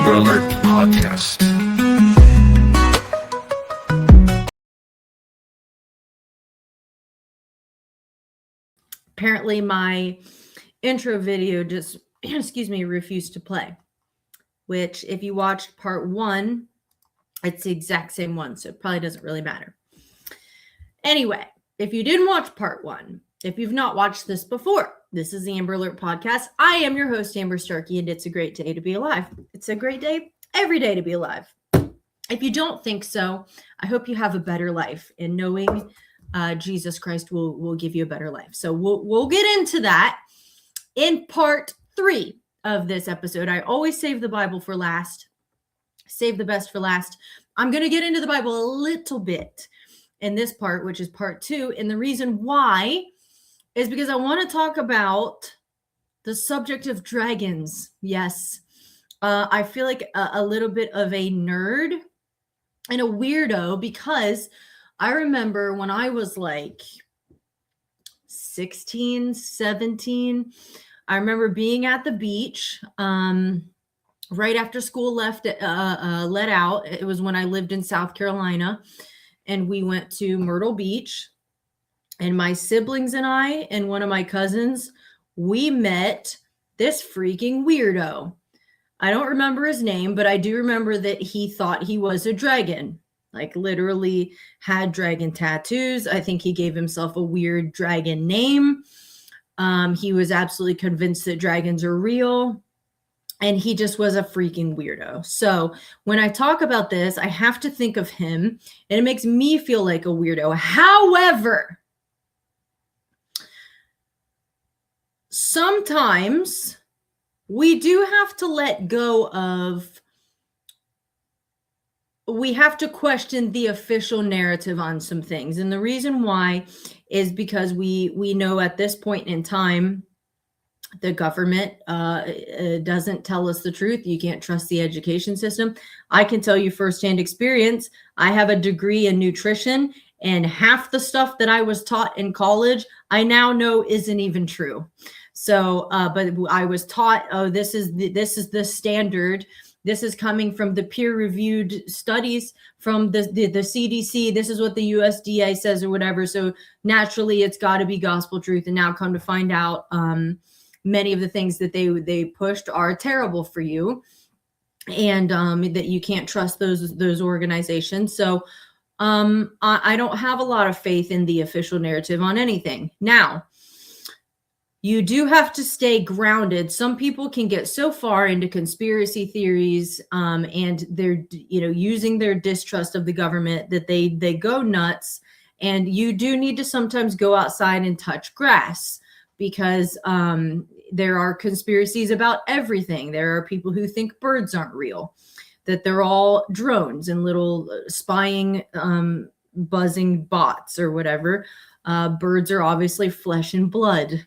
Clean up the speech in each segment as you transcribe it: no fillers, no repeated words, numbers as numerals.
Amber Alert Podcast. Apparently my intro video just, refused to play, which if you watched part 1, it's the exact same one, so it probably doesn't really matter. Anyway, if you didn't watch part 1, if you've not watched this before, this is the Amber Alert Podcast. I am your host, Amber Starkey, and it's a great day to be alive. It's a great day every day to be alive. If you don't think so, I hope you have a better life, and knowing Jesus Christ will give you a better life. So we'll get into that in part 3 of this episode. I always save the Bible for last, save the best for last. I'm going to get into the Bible a little bit in this part, which is part 2. And the reason why is because I want to talk about the subject of dragons. Yes. I feel like a little bit of a nerd and a weirdo, because I remember when I was like 16, 17, I remember being at the beach right after school let out. It was when I lived in South Carolina, and we went to Myrtle Beach, and my siblings and I and one of my cousins, we met this freaking weirdo. I don't remember his name, but I do remember that he thought he was a dragon. Like literally had dragon tattoos. I think he gave himself a weird dragon name. He was absolutely convinced that dragons are real, and he just was a freaking weirdo. So when I talk about this, I have to think of him, and it makes me feel like a weirdo. However, sometimes we do have to let go of, we have to question the official narrative on some things. And the reason why is because we know at this point in time, the government doesn't tell us the truth. You can't trust the education system. I can tell you firsthand experience. I have a degree in nutrition, and half the stuff that I was taught in college, I now know isn't even true. So, but I was taught, oh, this is the standard. This is coming from the peer-reviewed studies from the CDC. This is what the USDA says or whatever. So naturally, it's got to be gospel truth. And now come to find out, many of the things that they pushed are terrible for you, and that you can't trust those organizations. So I don't have a lot of faith in the official narrative on anything. Now, you do have to stay grounded. Some people can get so far into conspiracy theories and they're using their distrust of the government that they go nuts. And you do need to sometimes go outside and touch grass, because there are conspiracies about everything. There are people who think birds aren't real, that they're all drones and little spying, buzzing bots or whatever. Birds are obviously flesh and blood.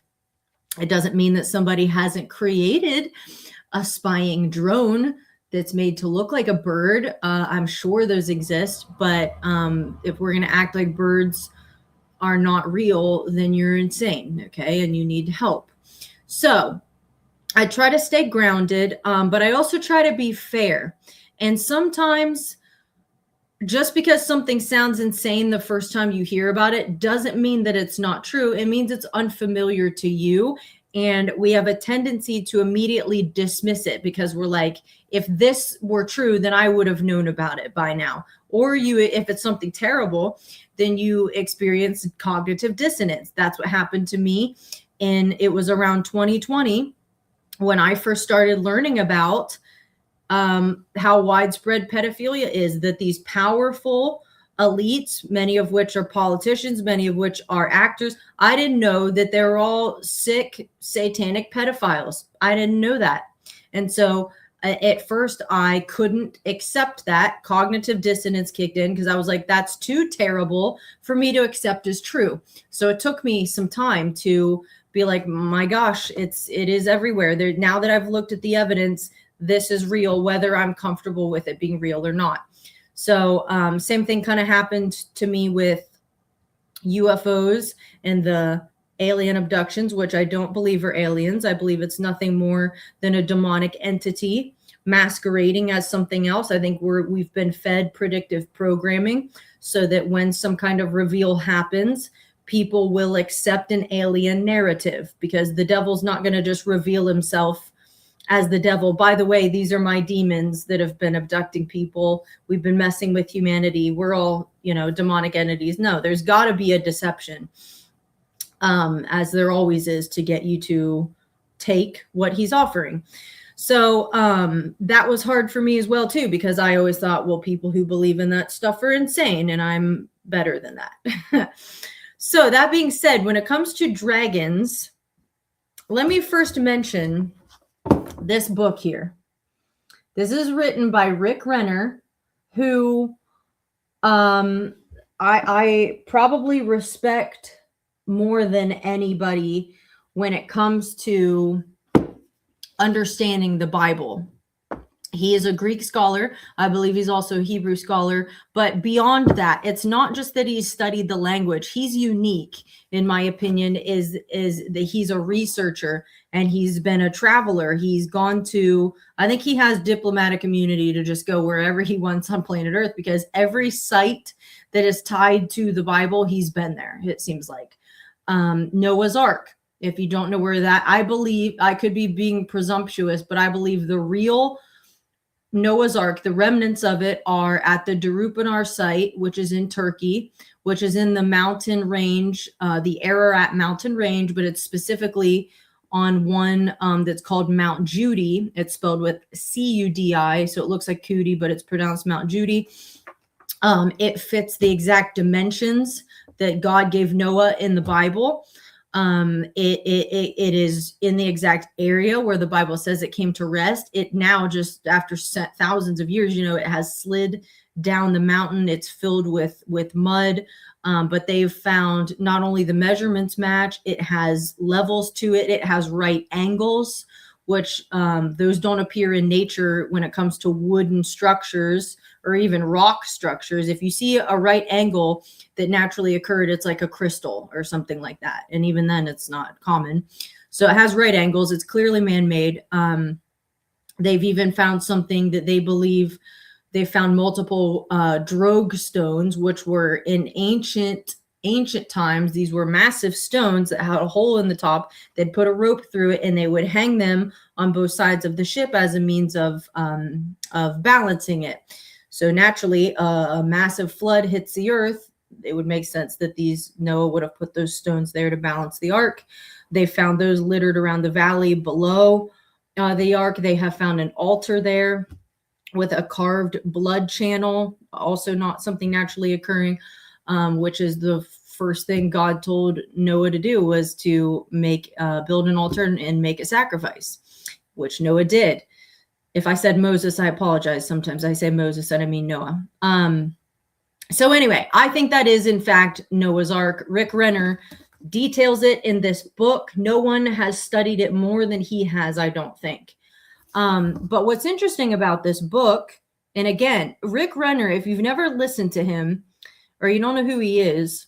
It doesn't mean that somebody hasn't created a spying drone that's made to look like a bird. I'm sure those exist, but if we're going to act like birds are not real, then you're insane, okay? And you need help. So I try to stay grounded, but I also try to be fair. And sometimes just because something sounds insane the first time you hear about it doesn't mean that it's not true. It means it's unfamiliar to you. And we have a tendency to immediately dismiss it because we're like, if this were true, then I would have known about it by now. Or if it's something terrible, then you experience cognitive dissonance. That's what happened to me. And it was around 2020 when I first started learning about how widespread pedophilia is, that these powerful elites, many of which are politicians, many of which are actors. I didn't know that they're all sick, satanic pedophiles. I didn't know that. And so at first I couldn't accept that. Cognitive dissonance kicked in because I was like, that's too terrible for me to accept as true. So it took me some time to be like, my gosh, it is everywhere. There, now that I've looked at the evidence, this is real, whether I'm comfortable with it being real or not. So same thing kind of happened to me with UFOs and the alien abductions, which I don't believe are aliens. I believe it's nothing more than a demonic entity masquerading as something else. I think we've been fed predictive programming so that when some kind of reveal happens, people will accept an alien narrative, because the devil's not going to just reveal himself as the devil. By the way, these are my demons that have been abducting people. We've been messing with humanity. We're all, demonic entities. No, there's got to be a deception, as there always is, to get you to take what he's offering. So that was hard for me as well, too, because I always thought, well, people who believe in that stuff are insane, and I'm better than that. So that being said, when it comes to dragons, let me first mention this book here. This is written by Rick Renner, who I probably respect more than anybody when it comes to understanding the Bible. He is a Greek scholar. I believe he's also a Hebrew scholar. But beyond that, it's not just that he's studied the language. He's unique, in my opinion, is that he's a researcher and he's been a traveler. He's gone to, I think he has diplomatic immunity to just go wherever he wants on planet Earth, because every site that is tied to the Bible, he's been there, it seems like. Noah's Ark. If you don't know where that, I believe, I could be being presumptuous, but I believe the real Noah's Ark, the remnants of it, are at the Darupanar site, which is in Turkey, which is in the mountain range, the Ararat mountain range, but it's specifically on one that's called Mount Judy. It's spelled with C-U-D-I, so it looks like cootie, but it's pronounced Mount Judy. It fits the exact dimensions that God gave Noah in the Bible. It is in the exact area where the Bible says it came to rest. It now, just after thousands of years, it has slid down the mountain. It's filled with mud. But they've found not only the measurements match, it has levels to it. It has right angles, which those don't appear in nature when it comes to wooden structures or even rock structures. If you see a right angle that naturally occurred, it's like a crystal or something like that. And even then, it's not common. So it has right angles. It's clearly man-made. They've even found something that they believe they found multiple drogue stones, which were in ancient times. These were massive stones that had a hole in the top. They'd put a rope through it and they would hang them on both sides of the ship as a means of balancing it. So naturally, a massive flood hits the earth. It would make sense that Noah would have put those stones there to balance the ark. They found those littered around the valley below the ark. They have found an altar there with a carved blood channel, also not something naturally occurring, which is the first thing God told Noah to do, was to build an altar and make a sacrifice, which Noah did. If I said Moses, I apologize. Sometimes I say Moses and I mean Noah. So anyway, I think that is in fact Noah's Ark. Rick Renner details it in this book. No one has studied it more than he has, I don't think. But what's interesting about this book, and again, Rick Renner, if you've never listened to him or you don't know who he is,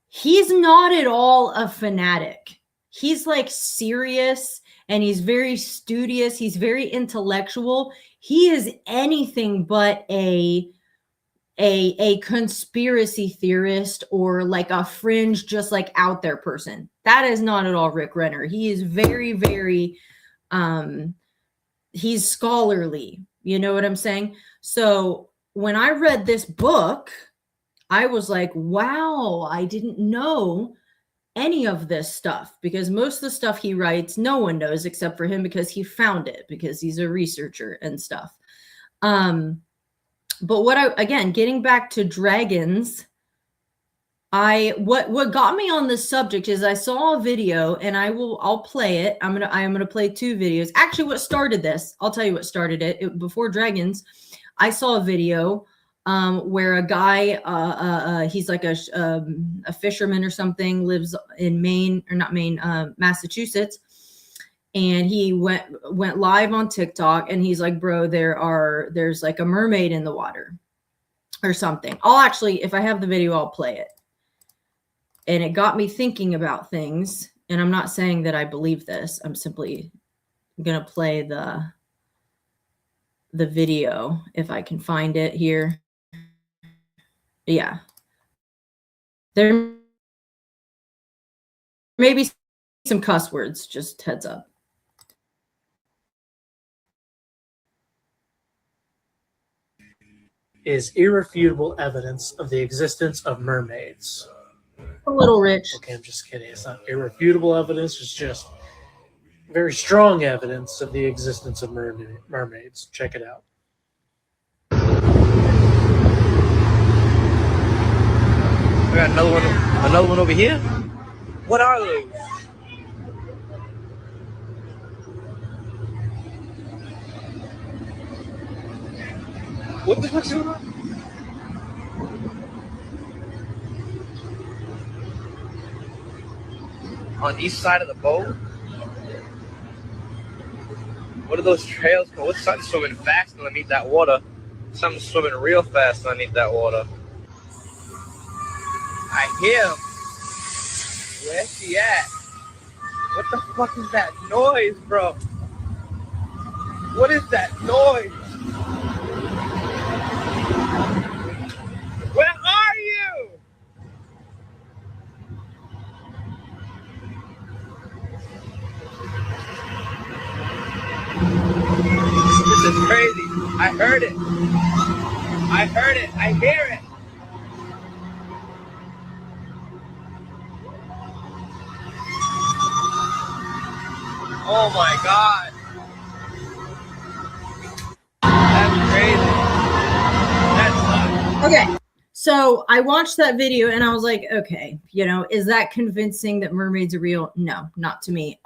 he's not at all a fanatic. He's like serious and he's very studious. He's very intellectual. He is anything but a conspiracy theorist or like a fringe, just like out there person. That is not at all Rick Renner. He is very, very, he's scholarly. You know what I'm saying? So when I read this book, I was like, wow, I didn't know any of this stuff, because most of the stuff he writes, no one knows except for him, because he found it, because he's a researcher and stuff. But getting back to dragons, what got me on this subject is I saw a video, and I'll play it. I'm gonna play two videos. Actually, what started this? I'll tell you what started it. Before dragons, I saw a video where a guy, he's like a fisherman or something, lives in Massachusetts, and he went live on TikTok, and he's like, bro, there's like a mermaid in the water or something. If I have the video, I'll play it. And it got me thinking about things, and I'm not saying that I believe this. I'm simply gonna play the the video if I can find it here. Yeah. There may be some cuss words, just heads up. Is irrefutable evidence of the existence of mermaids. A little rich. Okay, I'm just kidding. It's not irrefutable evidence. It's just very strong evidence of the existence of mermaids. Check it out. We got another one over here. What are those? What the fuck's going on? On each side of the boat? What are those trails called? What's something swimming fast underneath that water? Something swimming real fast underneath that water. I hear him. Where's she at? What the fuck is that noise, bro? What is that noise? Where are you? This is crazy. I heard it. I heard it. I hear it. Oh my God. That's crazy. That's nuts. Okay. So I watched that video and I was like, okay, is that convincing that mermaids are real? No, not to me.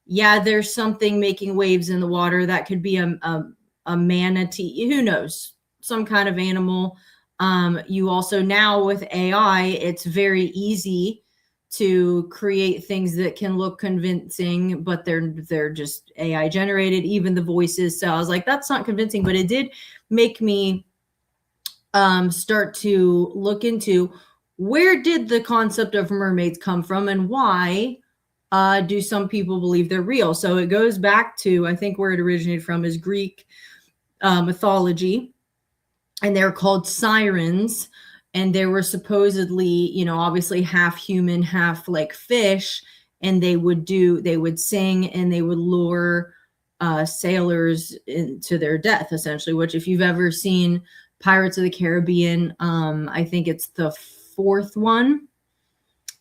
Yeah, there's something making waves in the water. That could be a manatee. Who knows? Some kind of animal. You also now with AI, it's very easy to create things that can look convincing, but they're just AI generated, even the voices. So I was like, that's not convincing, but it did make me start to look into where did the concept of mermaids come from and why do some people believe they're real? So it goes back to, I think where it originated from is Greek mythology, and they're called sirens. And they were supposedly, obviously half human, half like fish. And they would sing and they would lure sailors into their death, essentially, which if you've ever seen Pirates of the Caribbean, I think it's the fourth one.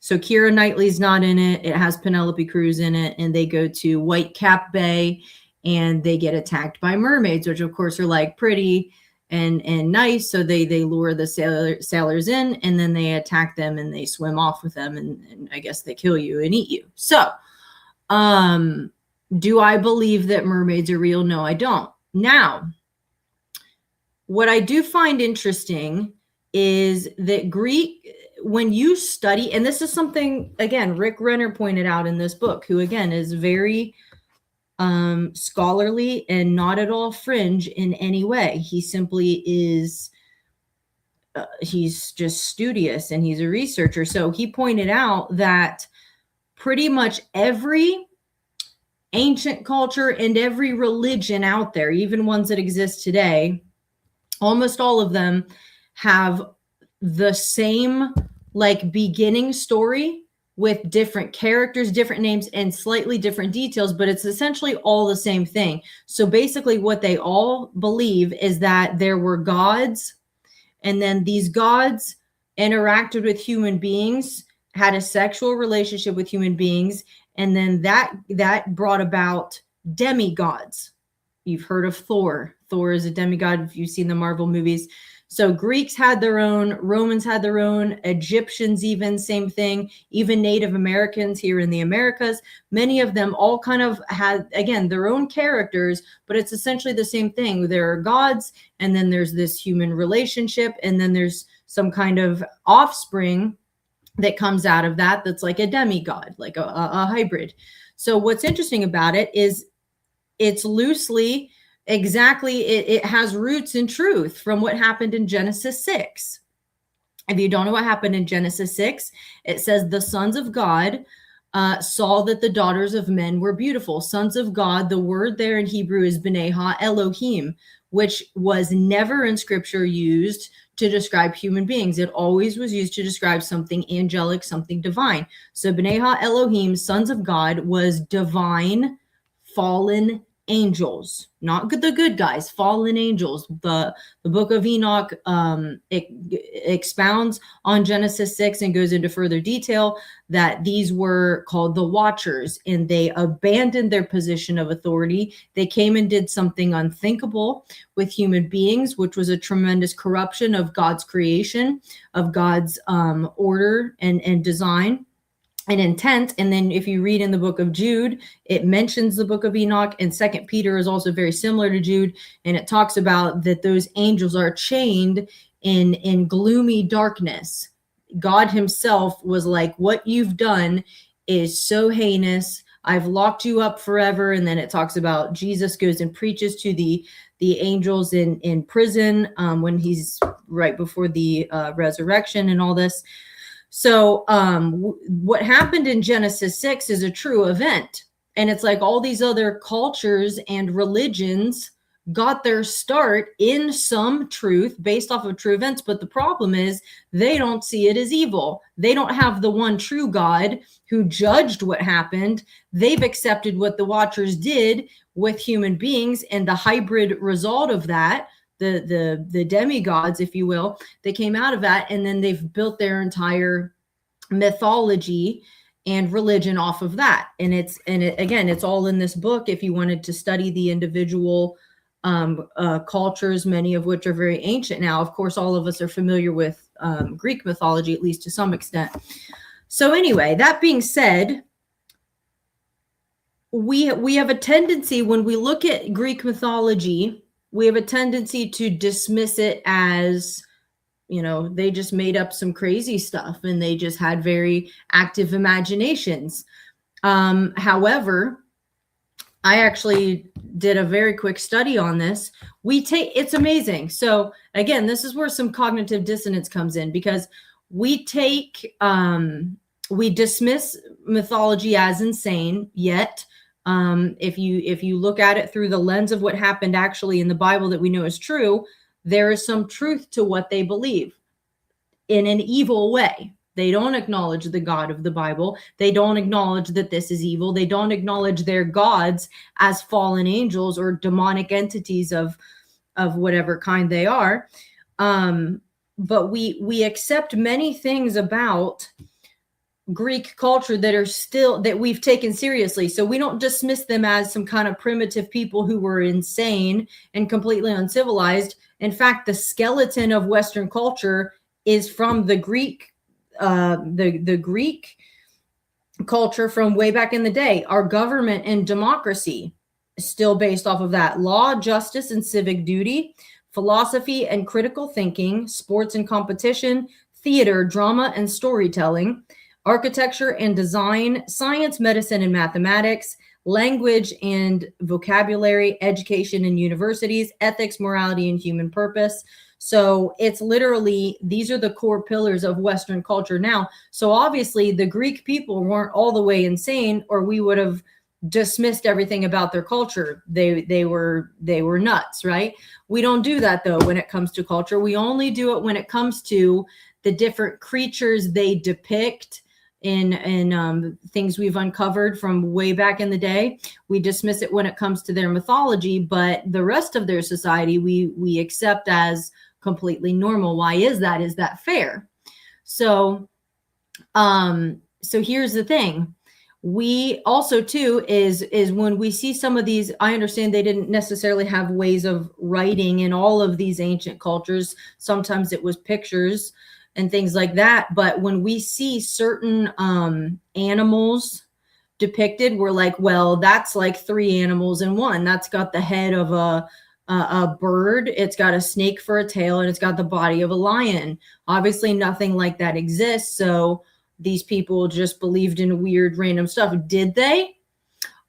So Keira Knightley's not in it. It has Penelope Cruz in it. And they go to Whitecap Bay and they get attacked by mermaids, which of course are like pretty and nice. So they lure the sailors in and then they attack them and they swim off with them. And I guess they kill you and eat you. So do I believe that mermaids are real? No, I don't. Now, what I do find interesting is that when you study, and this is something, again, Rick Renner pointed out in this book, who again is very scholarly and not at all fringe in any way. He simply is, he's just studious and he's a researcher. So he pointed out that pretty much every ancient culture and every religion out there, even ones that exist today, almost all of them have the same like beginning story with different characters, different names, and slightly different details, but it's essentially all the same thing. So basically what they all believe is that there were gods, and then these gods interacted with human beings, had a sexual relationship with human beings, and then that brought about demigods. You've heard of Thor. Thor is a demigod if you've seen the Marvel movies. So Greeks had their own, Romans had their own, Egyptians even, same thing, even Native Americans here in the Americas. Many of them all kind of had, again, their own characters, but it's essentially the same thing. There are gods, and then there's this human relationship, and then there's some kind of offspring that comes out of that that's like a demigod, like a hybrid. So what's interesting about it is it's loosely exactly, it has roots in truth from what happened in Genesis 6. If you don't know what happened in Genesis 6, it says the sons of God saw that the daughters of men were beautiful. Sons of God, the word there in Hebrew is B'nai Ha-Elohim, which was never in scripture used to describe human beings. It always was used to describe something angelic, something divine. So B'nai Ha-Elohim, sons of God, was divine, fallen angels, not the good guys, fallen angels. The book of Enoch expounds on Genesis 6 and goes into further detail that these were called the Watchers, and they abandoned their position of authority. They came and did something unthinkable with human beings, which was a tremendous corruption of God's creation, of God's order and design and intent. And then if you read in the book of Jude, it mentions the book of Enoch, and Second Peter is also very similar to Jude, and it talks about that those angels are chained in gloomy darkness. God himself was like, what you've done is so heinous, I've locked you up forever. And then it talks about Jesus goes and preaches to the angels in prison when he's right before the resurrection and all this. So what happened in Genesis 6 is a true event. And it's like all these other cultures and religions got their start in some truth based off of true events. But the problem is they don't see it as evil. They don't have the one true God who judged what happened. They've accepted what the Watchers did with human beings, and the hybrid result of that, the demigods, if you will, they came out of that, and then they've built their entire mythology and religion off of that. And again, it's all in this book. If you wanted to study the individual cultures, many of which are very ancient now. Of course, all of us are familiar with Greek mythology, at least to some extent. So anyway, that being said, we have a tendency when we look at Greek mythology, we have a tendency to dismiss it as, you know, they just made up some crazy stuff and they just had very active imaginations. However, I actually did a very quick study on this. It's amazing. So again, this is where some cognitive dissonance comes in, because we dismiss mythology as insane, yet if you look at it through the lens of what happened actually in the Bible that we know is true, there is some truth to what they believe in an evil way. They don't acknowledge the God of the Bible. They don't acknowledge that this is evil. They don't acknowledge their gods as fallen angels or demonic entities of whatever kind they are. But we accept many things about Greek culture that we've taken seriously. So we don't dismiss them as some kind of primitive people who were insane and completely uncivilized. In fact, the skeleton of Western culture is from the Greek culture from way back in the day. Our government and democracy is still based off of that. Law, justice, and civic duty, philosophy and critical thinking, sports and competition, theater, drama, and storytelling, architecture and design, science, medicine, and mathematics, language and vocabulary, education and universities, ethics, morality, and human purpose. So it's literally, these are the core pillars of Western culture now. So obviously the Greek people weren't all the way insane, or we would have dismissed everything about their culture. They were nuts, right? We don't do that though when it comes to culture. We only do it when it comes to the different creatures they depict in things we've uncovered from way back in the day. We dismiss it when it comes to their mythology, but the rest of their society we accept as completely normal. Why is that? Is that fair? So here's the thing. We also too is when we see some of these, I understand they didn't necessarily have ways of writing in all of these ancient cultures. Sometimes it was pictures and things like that. But when we see certain animals depicted, we're like, well, that's like three animals in one. That's got the head of a bird, it's got a snake for a tail, and it's got the body of a lion. Obviously nothing like that exists. So these people just believed in weird random stuff. Did they?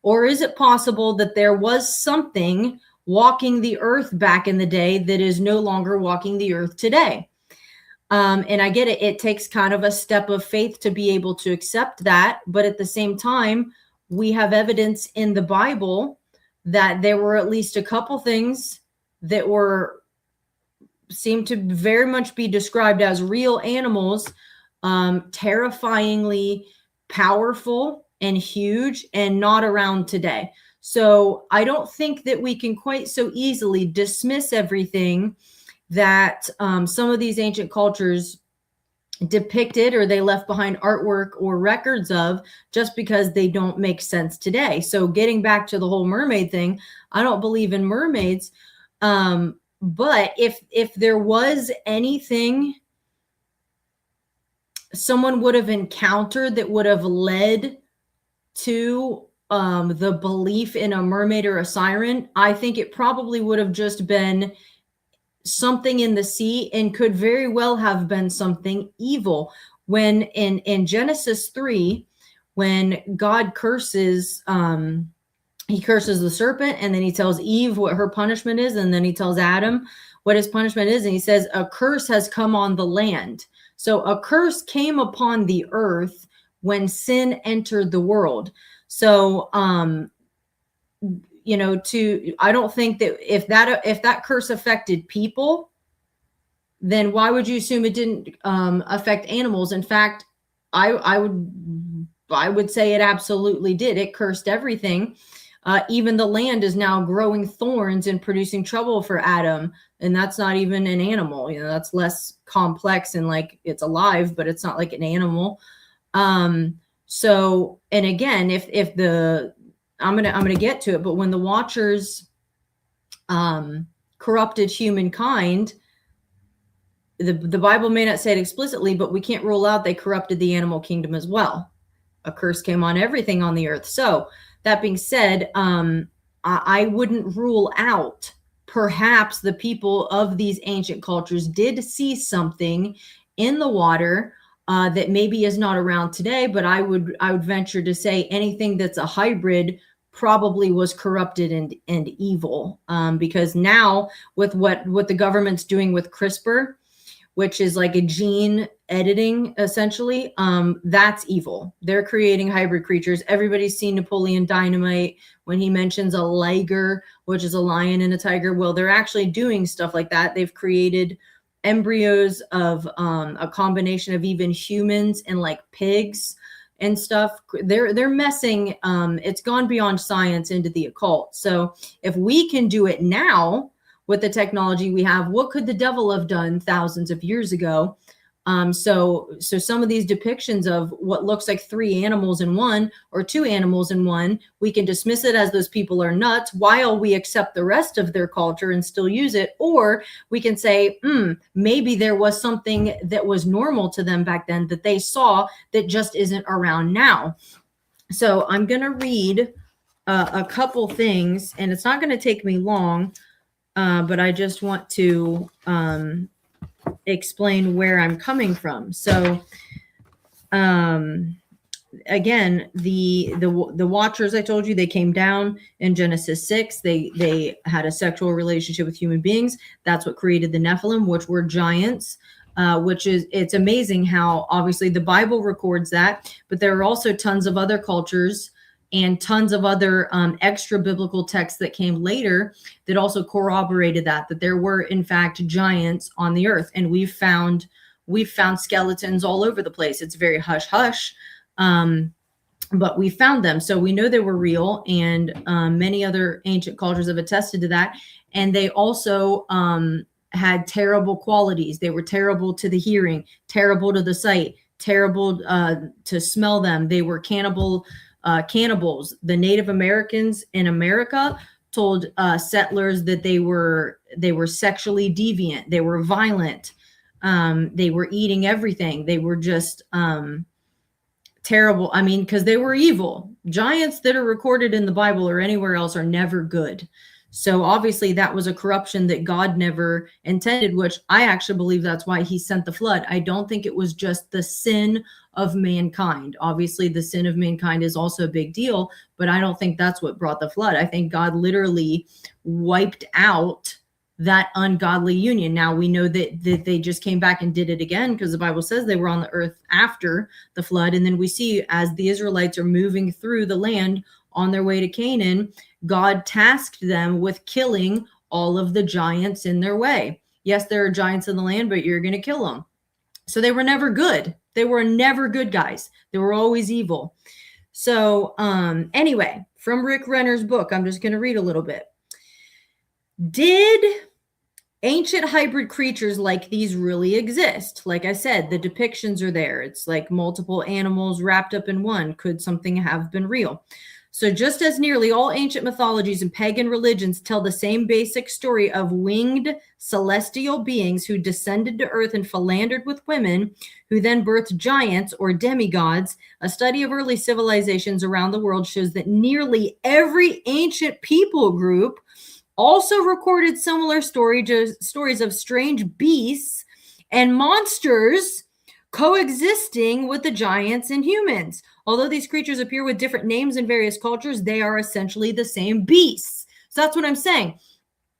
Or is it possible that there was something walking the earth back in the day that is no longer walking the earth today? And I get it. It takes kind of a step of faith to be able to accept that. But at the same time, we have evidence in the Bible that there were at least a couple things that seem to very much be described as real animals, terrifyingly powerful and huge and not around today. So I don't think that we can quite so easily dismiss everything that some of these ancient cultures depicted or they left behind artwork or records of just because they don't make sense today. So getting back to the whole mermaid thing, I don't believe in mermaids. But if there was anything someone would have encountered that would have led to the belief in a mermaid or a siren, I think it probably would have just been something in the sea and could very well have been something evil. When in Genesis 3, when God curses, he curses the serpent, and then he tells Eve what her punishment is, and then he tells Adam what his punishment is, and he says a curse has come on the land. So a curse came upon the earth when sin entered the world. So I don't think that if that curse affected people, then why would you assume it didn't affect animals? In fact, I would say it absolutely did. It cursed everything. Even the land is now growing thorns and producing trouble for Adam. And that's not even an animal. That's less complex and like it's alive, but it's not like an animal. So, and again, if I'm gonna get to it, but when the Watchers corrupted humankind, the Bible may not say it explicitly, but we can't rule out they corrupted the animal kingdom as well. A curse came on everything on the earth. So that being said, I wouldn't rule out perhaps the people of these ancient cultures did see something in the water that maybe is not around today, but I would venture to say anything that's a hybrid probably was corrupted and evil, because now with what the government's doing with CRISPR, which is like a gene editing essentially, that's evil. They're creating hybrid creatures. Everybody's seen Napoleon Dynamite when he mentions a liger, which is a lion and a tiger. Well, they're actually doing stuff like that. They've created embryos of a combination of even humans and like pigs and stuff. They're messing. It's gone beyond science into the occult. So if we can do it now with the technology we have, what could the devil have done thousands of years ago? So some of these depictions of what looks like 3 animals in one or 2 animals in one, we can dismiss it as those people are nuts while we accept the rest of their culture and still use it. Or we can say, maybe there was something that was normal to them back then that they saw that just isn't around now. So I'm going to read a couple things, and it's not going to take me long, but I just want to explain where I'm coming from. So again, the Watchers, I told you, they came down in Genesis 6. They had a sexual relationship with human beings. That's what created the Nephilim, which were giants, it's amazing how obviously the Bible records that, but there are also tons of other cultures and tons of other extra biblical texts that came later that also corroborated that there were in fact giants on the earth. And we've found skeletons all over the place. It's very hush hush, but we found them. So we know they were real, and many other ancient cultures have attested to that. And they also had terrible qualities. They were terrible to the hearing, terrible to the sight, terrible to smell them. They were cannibals. The Native Americans in America told settlers that they were sexually deviant. They were violent. They were eating everything. They were just terrible. I mean, because they were evil. Giants that are recorded in the Bible or anywhere else are never good. So obviously that was a corruption that God never intended, which I actually believe that's why he sent the flood. I don't think it was just the sin of mankind. Obviously the sin of mankind is also a big deal, but I don't think that's what brought the flood. I think God literally wiped out that ungodly union. Now we know that they just came back and did it again, because the Bible says they were on the earth after the flood. And then we see as the Israelites are moving through the land on their way to Canaan, God tasked them with killing all of the giants in their way. Yes, there are giants in the land, but you're going to kill them. So they were never good. They were never good guys. They were always evil. So anyway, from Rick Renner's book, I'm just going to read a little bit. Did ancient hybrid creatures like these really exist? Like I said, the depictions are there. It's like multiple animals wrapped up in one. Could something have been real? So just as nearly all ancient mythologies and pagan religions tell the same basic story of winged celestial beings who descended to earth and philandered with women, who then birthed giants or demigods, a study of early civilizations around the world shows that nearly every ancient people group also recorded similar stories of strange beasts and monsters coexisting with the giants and humans. Although these creatures appear with different names in various cultures, they are essentially the same beasts. So that's what I'm saying.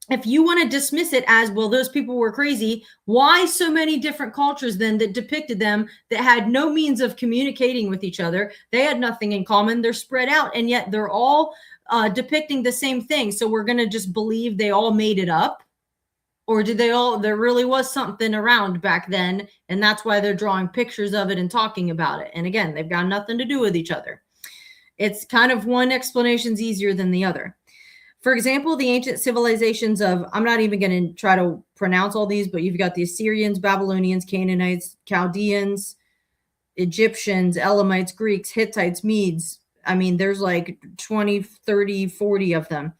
If you want to dismiss it as, well, those people were crazy, why so many different cultures then that depicted them that had no means of communicating with each other? They had nothing in common. They're spread out, and yet they're all depicting the same thing. So we're going to just believe they all made it up? Or did they all, there really was something around back then, and that's why they're drawing pictures of it and talking about it? And again, they've got nothing to do with each other. It's kind of one explanation's easier than the other. For example, the ancient civilizations of, I'm not even going to try to pronounce all these, but you've got the Assyrians, Babylonians, Canaanites, Chaldeans, Egyptians, Elamites, Greeks, Hittites, Medes. I mean, there's like 20, 30, 40 of them.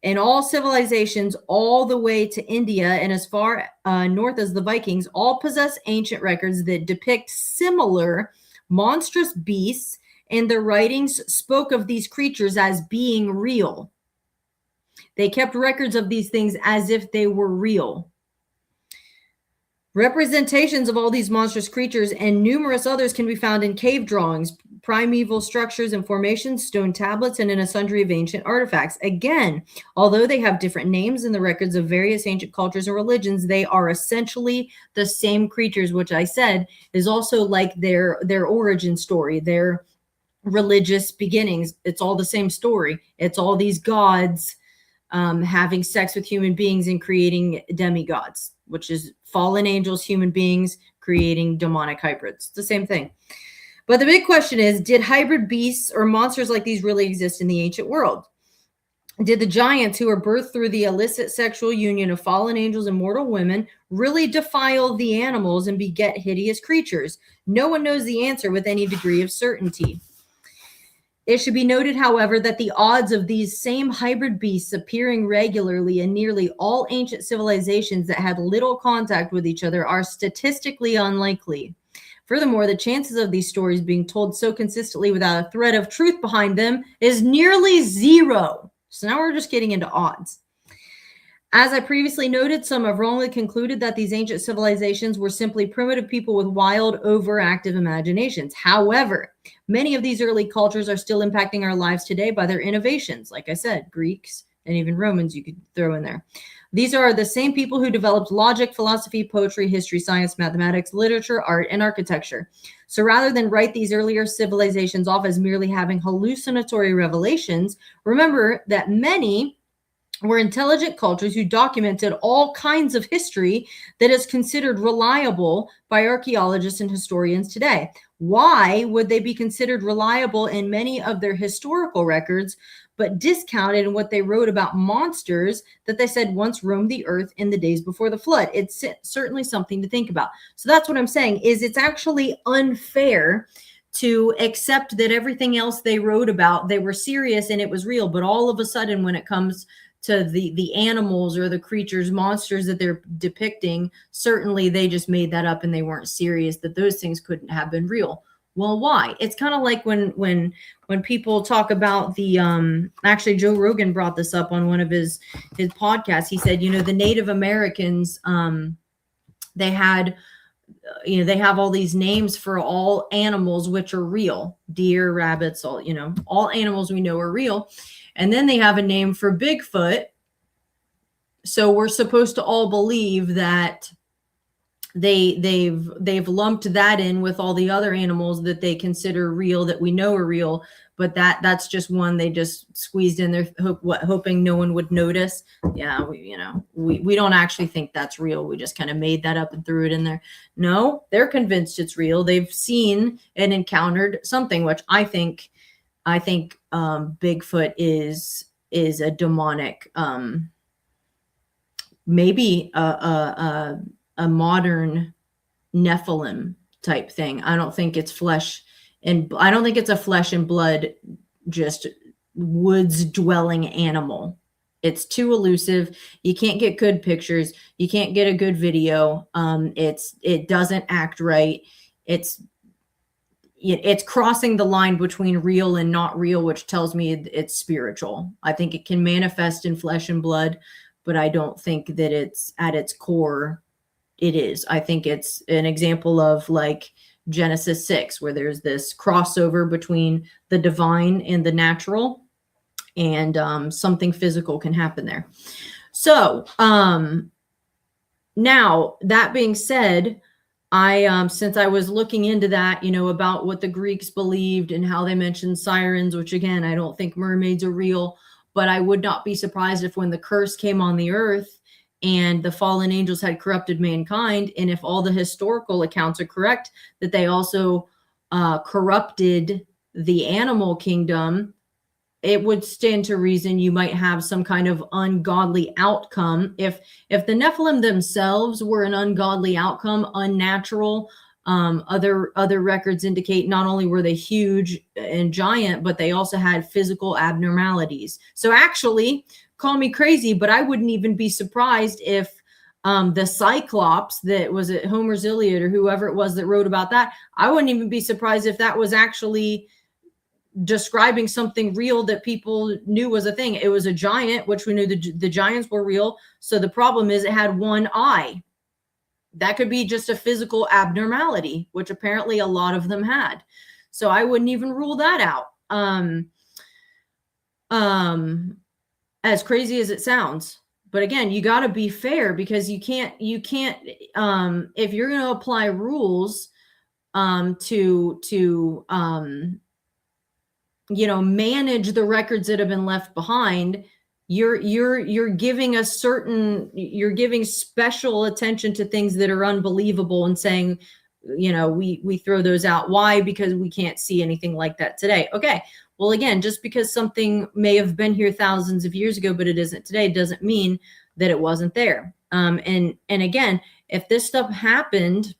And all civilizations all the way to India and as far north as the Vikings all possess ancient records that depict similar monstrous beasts, and their writings spoke of these creatures as being real. They kept records of these things as if they were real. Representations of all these monstrous creatures and numerous others can be found in cave drawings, primeval structures and formations, stone tablets, and in a sundry of ancient artifacts. Again, although they have different names in the records of various ancient cultures and religions, they are essentially the same creatures, which I said is also like their origin story, their religious beginnings. It's all the same story. It's all these gods having sex with human beings and creating demigods, which is fallen angels, human beings creating demonic hybrids. It's the same thing. But the big question is, did hybrid beasts or monsters like these really exist in the ancient world? Did the giants who were birthed through the illicit sexual union of fallen angels and mortal women really defile the animals and beget hideous creatures? No one knows the answer with any degree of certainty. It should be noted, however, that the odds of these same hybrid beasts appearing regularly in nearly all ancient civilizations that had little contact with each other are statistically unlikely. Furthermore, the chances of these stories being told so consistently without a thread of truth behind them is nearly zero. So now we're just getting into odds. As I previously noted, some have wrongly concluded that these ancient civilizations were simply primitive people with wild, overactive imaginations. However, many of these early cultures are still impacting our lives today by their innovations. Like I said, Greeks and even Romans you could throw in there. These are the same people who developed logic, philosophy, poetry, history, science, mathematics, literature, art, and architecture. So rather than write these earlier civilizations off as merely having hallucinatory revelations, remember that many were intelligent cultures who documented all kinds of history that is considered reliable by archaeologists and historians today. Why would they be considered reliable in many of their historical records, but discounted in what they wrote about monsters that they said once roamed the earth in the days before the flood? It's certainly something to think about. So that's what I'm saying, is it's actually unfair to accept that everything else they wrote about, they were serious and it was real, but all of a sudden when it comes to the animals or the creatures, monsters that they're depicting, certainly they just made that up and they weren't serious, that those things couldn't have been real. Well, why? It's kind of like when people talk about the actually Joe Rogan brought this up on one of his podcasts. He said, the Native Americans, they had they have all these names for all animals which are real, deer, rabbits, all animals we know are real. And then they have a name for Bigfoot, So we're supposed to all believe that they've lumped that in with all the other animals that they consider real, that we know are real, but that's just one they just squeezed in there, hoping no one would notice. Yeah, we don't actually think that's real. We just kind of made that up and threw it in there. No, they're convinced it's real. They've seen and encountered something, which I think Bigfoot is a demonic, maybe a modern Nephilim type thing. I don't think it's I don't think it's a flesh and blood, just woods dwelling animal. It's too elusive. You can't get good pictures. You can't get a good video. It doesn't act right. It's crossing the line between real and not real, which tells me it's spiritual. I think it can manifest in flesh and blood, but I don't think that it's at its core. It is. I think it's an example of like Genesis 6, where there's this crossover between the divine and the natural, and something physical can happen there. So now, that being said, I since I was looking into that, about what the Greeks believed and how they mentioned sirens, which again, I don't think mermaids are real, but I would not be surprised if when the curse came on the earth and the fallen angels had corrupted mankind, and if all the historical accounts are correct, that they also corrupted the animal kingdom, it would stand to reason you might have some kind of ungodly outcome. If the Nephilim themselves were an ungodly outcome, unnatural, other records indicate not only were they huge and giant, but they also had physical abnormalities. So actually, call me crazy, but I wouldn't even be surprised if the Cyclops, that was at Homer's Iliad or whoever it was that wrote about that, I wouldn't even be surprised if that was actually describing something real that people knew was a thing. It was a giant, which we knew the giants were real. So the problem is it had one eye. That could be just a physical abnormality, which apparently a lot of them had. So I wouldn't even rule that out. As crazy as it sounds. But again, you got to be fair, because you can't, if you're going to apply rules to manage the records that have been left behind, you're giving special attention to things that are unbelievable and saying, we throw those out. Why? Because we can't see anything like that today. Okay. Well, again, just because something may have been here thousands of years ago, but it isn't today, doesn't mean that it wasn't there. And again, if this stuff happened,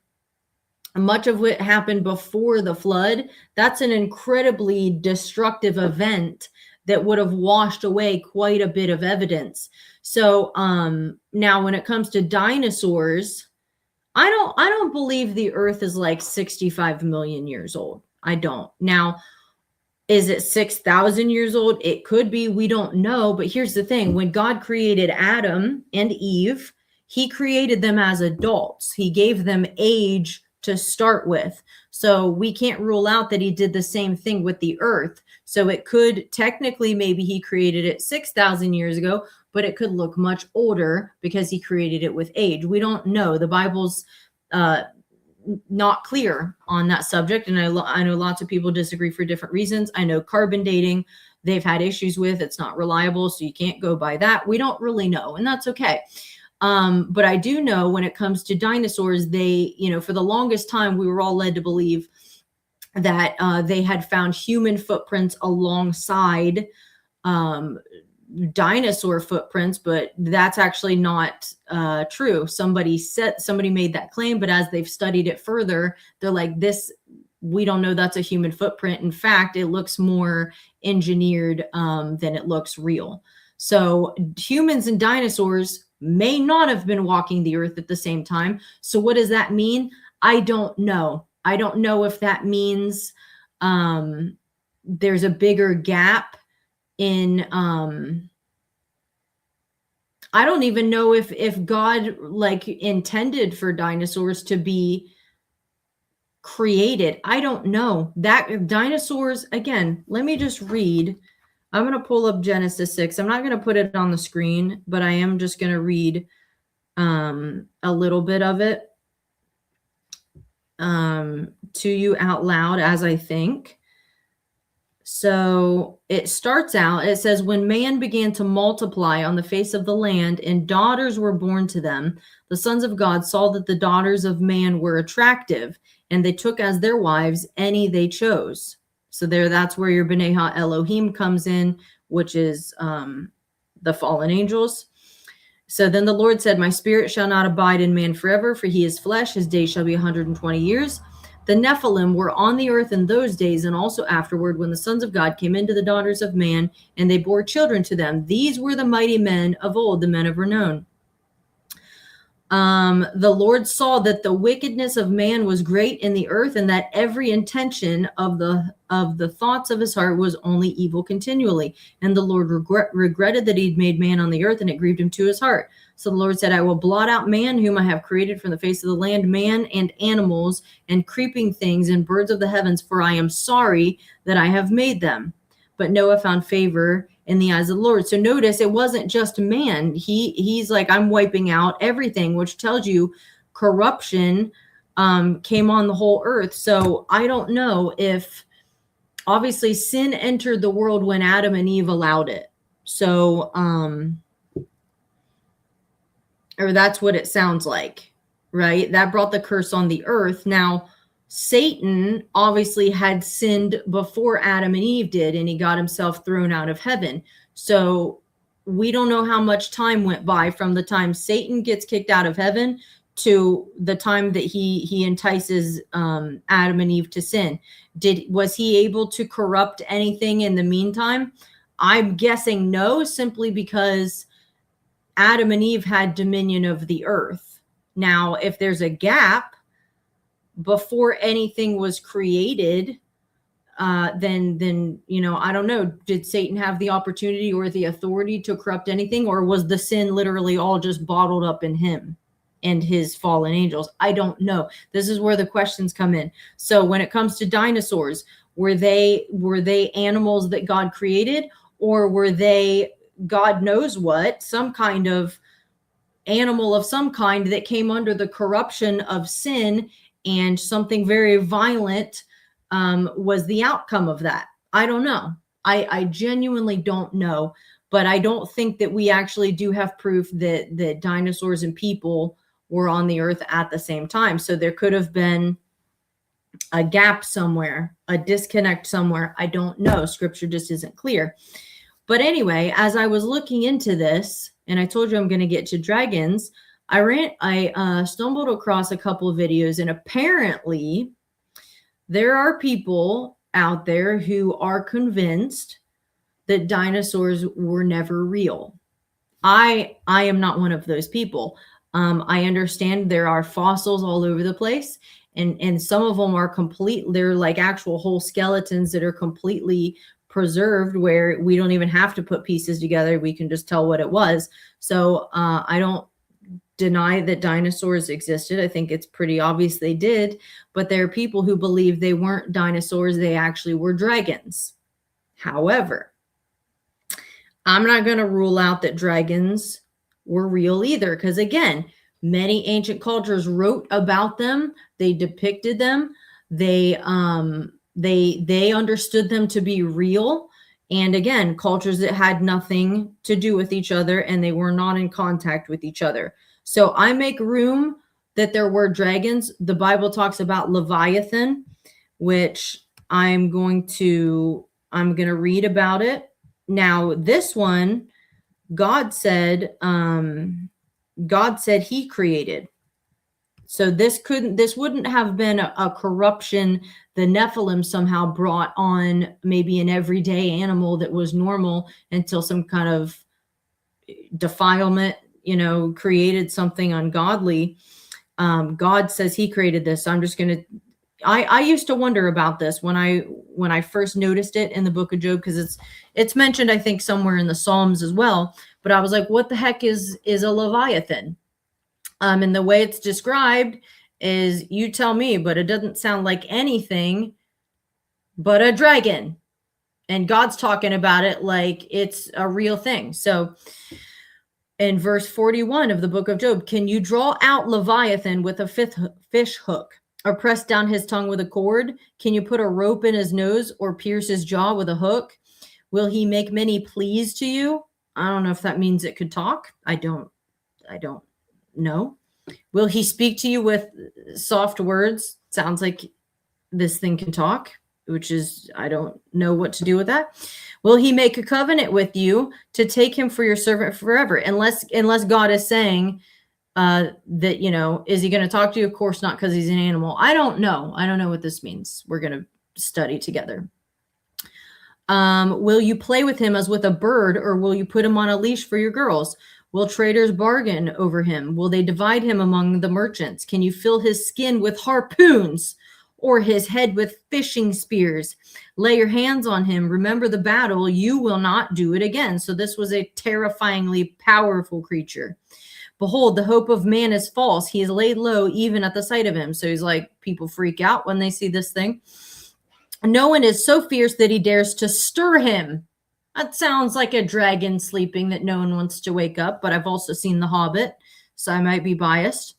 much of what happened before the flood, that's an incredibly destructive event that would have washed away quite a bit of evidence. So now when it comes to dinosaurs, I don't believe the earth is like 65 million years old. I don't. Now, is it 6,000 years old? It could be. We don't know. But here's the thing. When God created Adam and Eve, he created them as adults. He gave them age to start with. So we can't rule out that he did the same thing with the earth. So it could technically, maybe he created it 6,000 years ago, but it could look much older because he created it with age. We don't know. The Bible's not clear on that subject. And I know lots of people disagree for different reasons. I know carbon dating, they've had issues with. It's not reliable, so you can't go by that. We don't really know, and that's okay. But I do know when it comes to dinosaurs, they, for the longest time, we were all led to believe that they had found human footprints alongside dinosaur footprints, but that's actually not true. Somebody made that claim, but as they've studied it further, they're like, we don't know that's a human footprint. In fact, it looks more engineered than it looks real. So humans and dinosaurs may not have been walking the earth at the same time. So what does that mean? I don't know. I don't know if that means there's a bigger gap in I don't even know if God intended for dinosaurs to be created. I don't know. That dinosaurs, again, let me just read I'm going to pull up Genesis 6. I'm not going to put it on the screen, but I am just going to read a little bit of it to you out loud as I think. So it starts out, it says, when man began to multiply on the face of the land and daughters were born to them, the sons of God saw that the daughters of man were attractive, and they took as their wives any they chose. So that's where your B'nai Ha Elohim comes in, which is the fallen angels. So then the Lord said, my spirit shall not abide in man forever, for he is flesh. His days shall be 120 years. The Nephilim were on the earth in those days and also afterward, when the sons of God came into the daughters of man, and they bore children to them. These were the mighty men of old, the men of renown. The Lord saw that the wickedness of man was great in the earth, and that every intention of the thoughts of his heart was only evil continually. And the Lord regretted that he'd made man on the earth, and it grieved him to his heart. So the Lord said, I will blot out man, whom I have created from the face of the land, man and animals and creeping things and birds of the heavens, for I am sorry that I have made them. But Noah found favor in the eyes of the Lord. So notice it wasn't just man. He's like, I'm wiping out everything, which tells you corruption came on the whole earth. So I don't know if, obviously sin entered the world when Adam and Eve allowed it. So, or that's what it sounds like, right? That brought the curse on the earth. Now, Satan obviously had sinned before Adam and Eve did, and he got himself thrown out of heaven. So we don't know how much time went by from the time Satan gets kicked out of heaven to the time that he entices Adam and Eve to sin. Was he able to corrupt anything in the meantime? I'm guessing no, simply because Adam and Eve had dominion of the earth. Now, if there's a gap before anything was created, then I don't know. Did Satan have the opportunity or the authority to corrupt anything, or was the sin literally all just bottled up in him and his fallen angels? I don't know. This is where the questions come in. So when it comes to dinosaurs, were they animals that God created, or were they God knows what, some kind of animal of some kind that came under the corruption of sin, and something very violent was the outcome of that? I don't know. I genuinely don't know, but I don't think that we actually do have proof that dinosaurs and people were on the earth at the same time. So there could have been a gap somewhere, a disconnect somewhere. I don't know. Scripture just isn't clear. But anyway, as I was looking into this, and I told you I'm going to get to dragons, I stumbled across a couple of videos, and apparently there are people out there who are convinced that dinosaurs were never real. I am not one of those people. I understand there are fossils all over the place, and some of them are they're like actual whole skeletons that are completely preserved, where we don't even have to put pieces together. We can just tell what it was. So I don't deny that dinosaurs existed. I think it's pretty obvious they did, but there are people who believe they weren't dinosaurs. They actually were dragons. However, I'm not going to rule out that dragons were real either, because again, many ancient cultures wrote about them. They depicted them. They understood them to be real. And again, cultures that had nothing to do with each other, and they were not in contact with each other. So I make room that there were dragons. The Bible talks about Leviathan, which I'm going to read about it. Now, this one, God said he created. So this wouldn't have been a corruption the Nephilim somehow brought on maybe an everyday animal that was normal until some kind of defilement, created something ungodly. God says he created this. So I'm just going to, I used to wonder about this when I first noticed it in the book of Job, because it's mentioned, I think, somewhere in the Psalms as well. But I was like, what the heck is a Leviathan? And the way it's described is, you tell me, but it doesn't sound like anything but a dragon. And God's talking about it like it's a real thing. So in verse 41 of the book of Job, can you draw out Leviathan with a fish hook, or press down his tongue with a cord? Can you put a rope in his nose or pierce his jaw with a hook? Will he make many pleas to you? I don't know if that means it could talk. I don't know. Will he speak to you with soft words? Sounds like this thing can talk, which is, I don't know what to do with that. Will he make a covenant with you to take him for your servant forever? Unless God is saying that, is he going to talk to you? Of course not, because he's an animal. I don't know. I don't know what this means. We're going to study together. Will you play with him as with a bird, or will you put him on a leash for your girls? Will traders bargain over him? Will they divide him among the merchants? Can you fill his skin with harpoons, or his head with fishing spears? Lay your hands on him. Remember the battle. You will not do it again. So this was a terrifyingly powerful creature. Behold, the hope of man is false. He is laid low even at the sight of him. So he's like, people freak out when they see this thing. No one is so fierce that he dares to stir him. That sounds like a dragon sleeping that no one wants to wake up, but I've also seen The Hobbit, so I might be biased.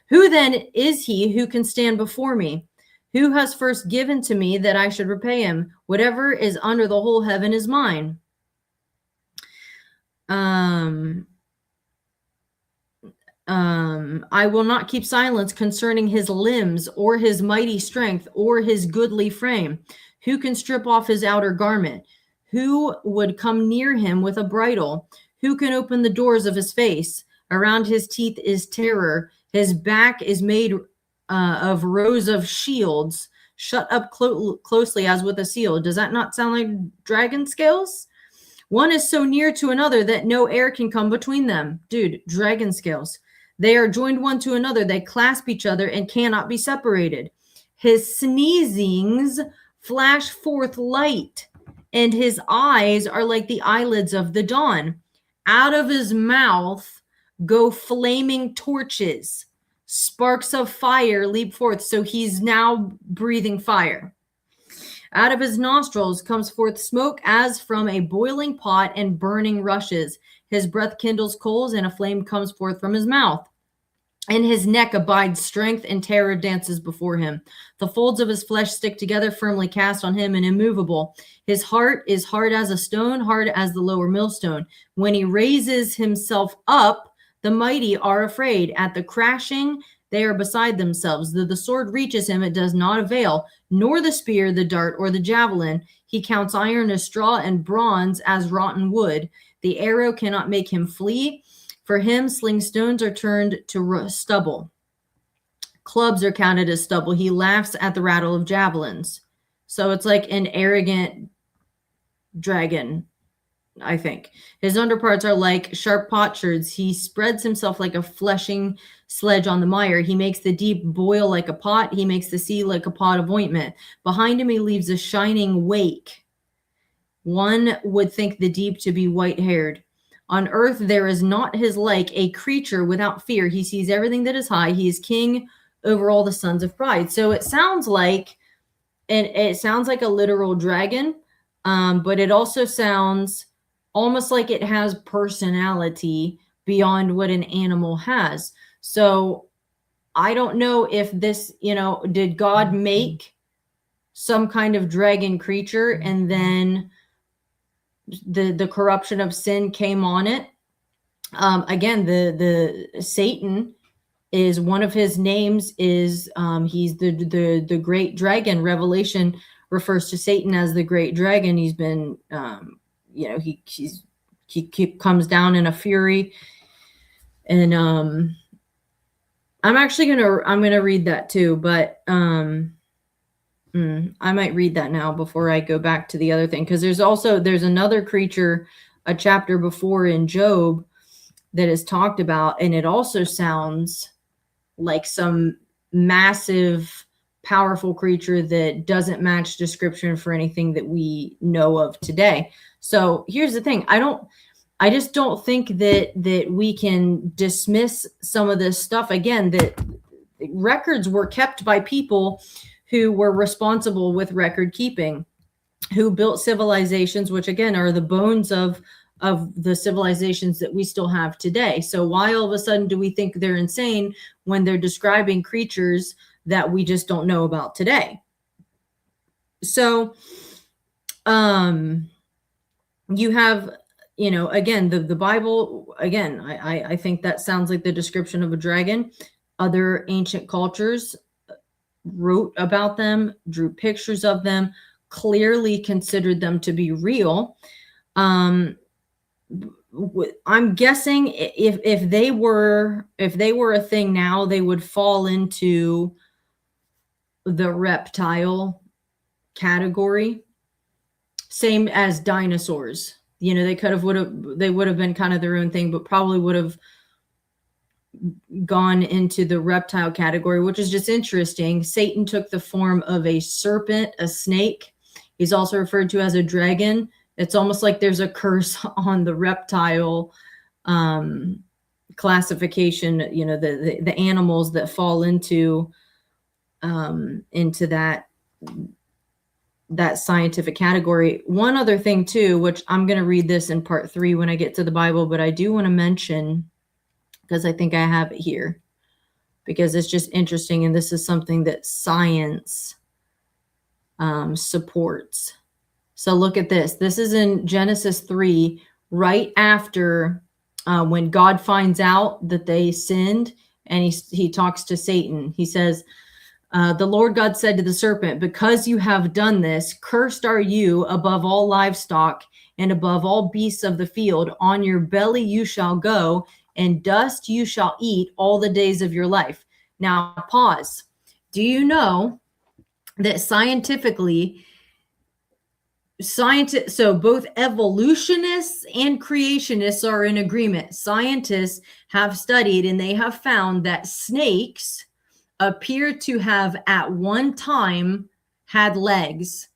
Who then is he who can stand before me? Who has first given to me that I should repay him? Whatever is under the whole heaven is mine. I will not keep silence concerning his limbs, or his mighty strength, or his goodly frame. Who can strip off his outer garment? Who would come near him with a bridle? Who can open the doors of his face? Around his teeth is terror. His back is made of rows of shields, shut up closely as with a seal. Does that not sound like dragon scales? One is so near to another that no air can come between them. Dude, dragon scales. They are joined one to another. They clasp each other and cannot be separated. His sneezings flash forth light, and his eyes are like the eyelids of the dawn. Out of his mouth go flaming torches. Sparks of fire leap forth. So he's now breathing fire. Out of his nostrils comes forth smoke as from a boiling pot and burning rushes. His breath kindles coals, and a flame comes forth from his mouth. In his neck abides strength, and terror dances before him. The folds of his flesh stick together, firmly cast on him and immovable. His heart is hard as a stone, hard as the lower millstone. When he raises himself up, the mighty are afraid. At the crashing, they are beside themselves. Though the sword reaches him, it does not avail, nor the spear, the dart, or the javelin. He counts iron as straw and bronze as rotten wood. The arrow cannot make him flee. For him, sling stones are turned to stubble. Clubs are counted as stubble. He laughs at the rattle of javelins. So it's like an arrogant dragon, I think. His underparts are like sharp potsherds. He spreads himself like a fleshing sledge on the mire. He makes the deep boil like a pot. He makes the sea like a pot of ointment. Behind him he leaves a shining wake. One would think the deep to be white-haired. On earth there is not his like, a creature without fear. He sees everything that is high. He is king over all the sons of pride. So it sounds like, and it sounds like a literal dragon, but it also sounds almost like it has personality beyond what an animal has. So I don't know if this, did God make some kind of dragon creature and then the corruption of sin came on it? Again, the Satan is one of his names is he's the great dragon. Revelation refers to Satan as the great dragon. He's been he comes down in a fury, and I'm gonna read that too, but I might read that now before I go back to the other thing, because there's another creature a chapter before in Job that is talked about, and it also sounds like some massive, powerful creature that doesn't match description for anything that we know of today. So here's the thing. I just don't think that we can dismiss some of this stuff. Again, that records were kept by people who were responsible with record keeping. who built civilizations, which again are the bones of the civilizations that we still have today. So why all of a sudden do we think they're insane when they're describing creatures that we just don't know about today? So you have, again, the Bible, again, I think that sounds like the description of a dragon. Other ancient cultures wrote about them, drew pictures of them, clearly considered them to be real. I'm guessing if they were a thing now, they would fall into the reptile category, same as dinosaurs. They would have been kind of their own thing, but probably would have gone into the reptile category, which is just interesting. Satan took the form of a serpent, a snake. He's also referred to as a dragon. It's almost like there's a curse on the reptile classification, the animals that fall into that scientific category. One other thing too, which I'm going to read this in part 3 when I get to the Bible, but I do want to mention, because I think I have it here, because it's just interesting. And this is something that science supports. So look at this. This is in Genesis 3, right after when God finds out that they sinned, and he talks to Satan. He says, the Lord God said to the serpent, because you have done this, cursed are you above all livestock and above all beasts of the field. On your belly you shall go, and dust you shall eat all the days of your life. Now, pause. Do you know that scientifically, so both evolutionists and creationists are in agreement. Scientists have studied and they have found that snakes appear to have at one time had legs.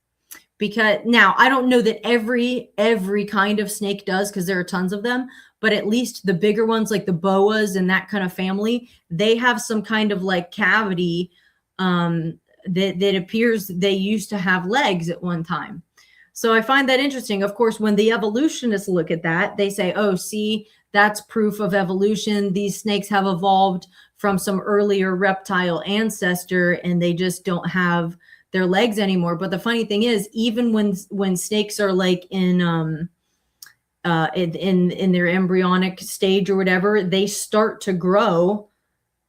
Because now I don't know that every kind of snake does, because there are tons of them, but at least the bigger ones like the boas and that kind of family, they have some kind of like cavity that appears they used to have legs at one time. So I find that interesting. Of course, when the evolutionists look at that, they say, oh, see, that's proof of evolution. These snakes have evolved from some earlier reptile ancestor, and they just don't have their legs anymore. But the funny thing is, even when snakes are like in their embryonic stage or whatever, they start to grow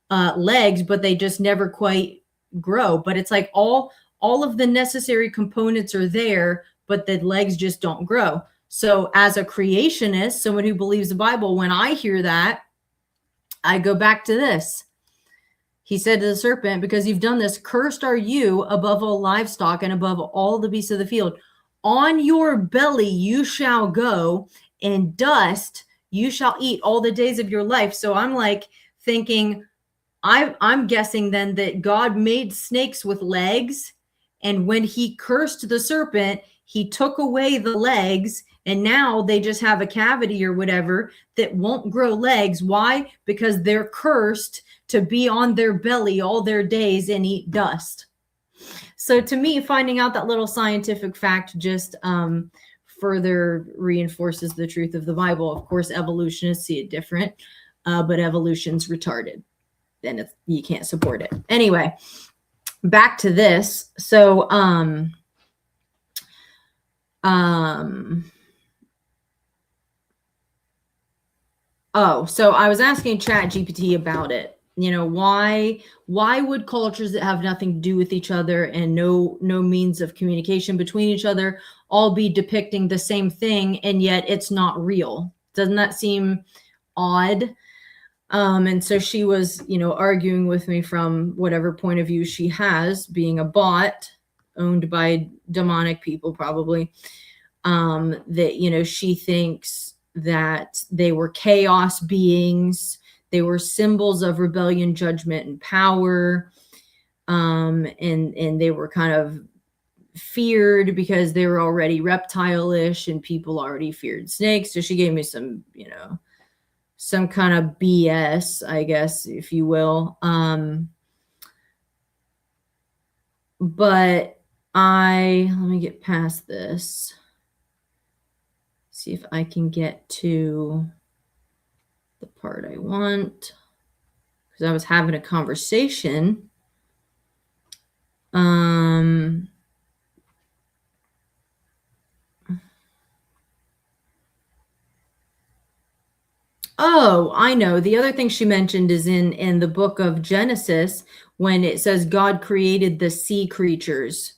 legs, but they just never quite grow. But it's like all of the necessary components are there, but the legs just don't grow. So as a creationist, someone who believes the Bible, when I hear that, I go back to this. He said to the serpent, because you've done this, cursed are you above all livestock and above all the beasts of the field. On your belly you shall go, and dust you shall eat all the days of your life. So I'm like thinking, I'm guessing then that God made snakes with legs, and when he cursed the serpent, he took away the legs, and now they just have a cavity or whatever that won't grow legs. Why? Because they're cursed to be on their belly all their days and eat dust. So to me, finding out that little scientific fact just further reinforces the truth of the Bible. Of course, evolutionists see it different, but evolution's retarded. Then you can't support it. Anyway, back to this. So, so I was asking ChatGPT about it. Why would cultures that have nothing to do with each other and no means of communication between each other all be depicting the same thing, and yet it's not real? Doesn't that seem odd? And so she was, arguing with me from whatever point of view she has, being a bot owned by demonic people, probably, that, she thinks that they were chaos beings. They were symbols of rebellion, judgment, and power. And they were kind of feared because they were already reptile-ish and people already feared snakes. So she gave me some, some kind of BS, I guess, if you will. But let me get past this. See if I can get to the part I want, because I was having a conversation. Oh, I know. The other thing she mentioned is in the book of Genesis, when it says God created the sea creatures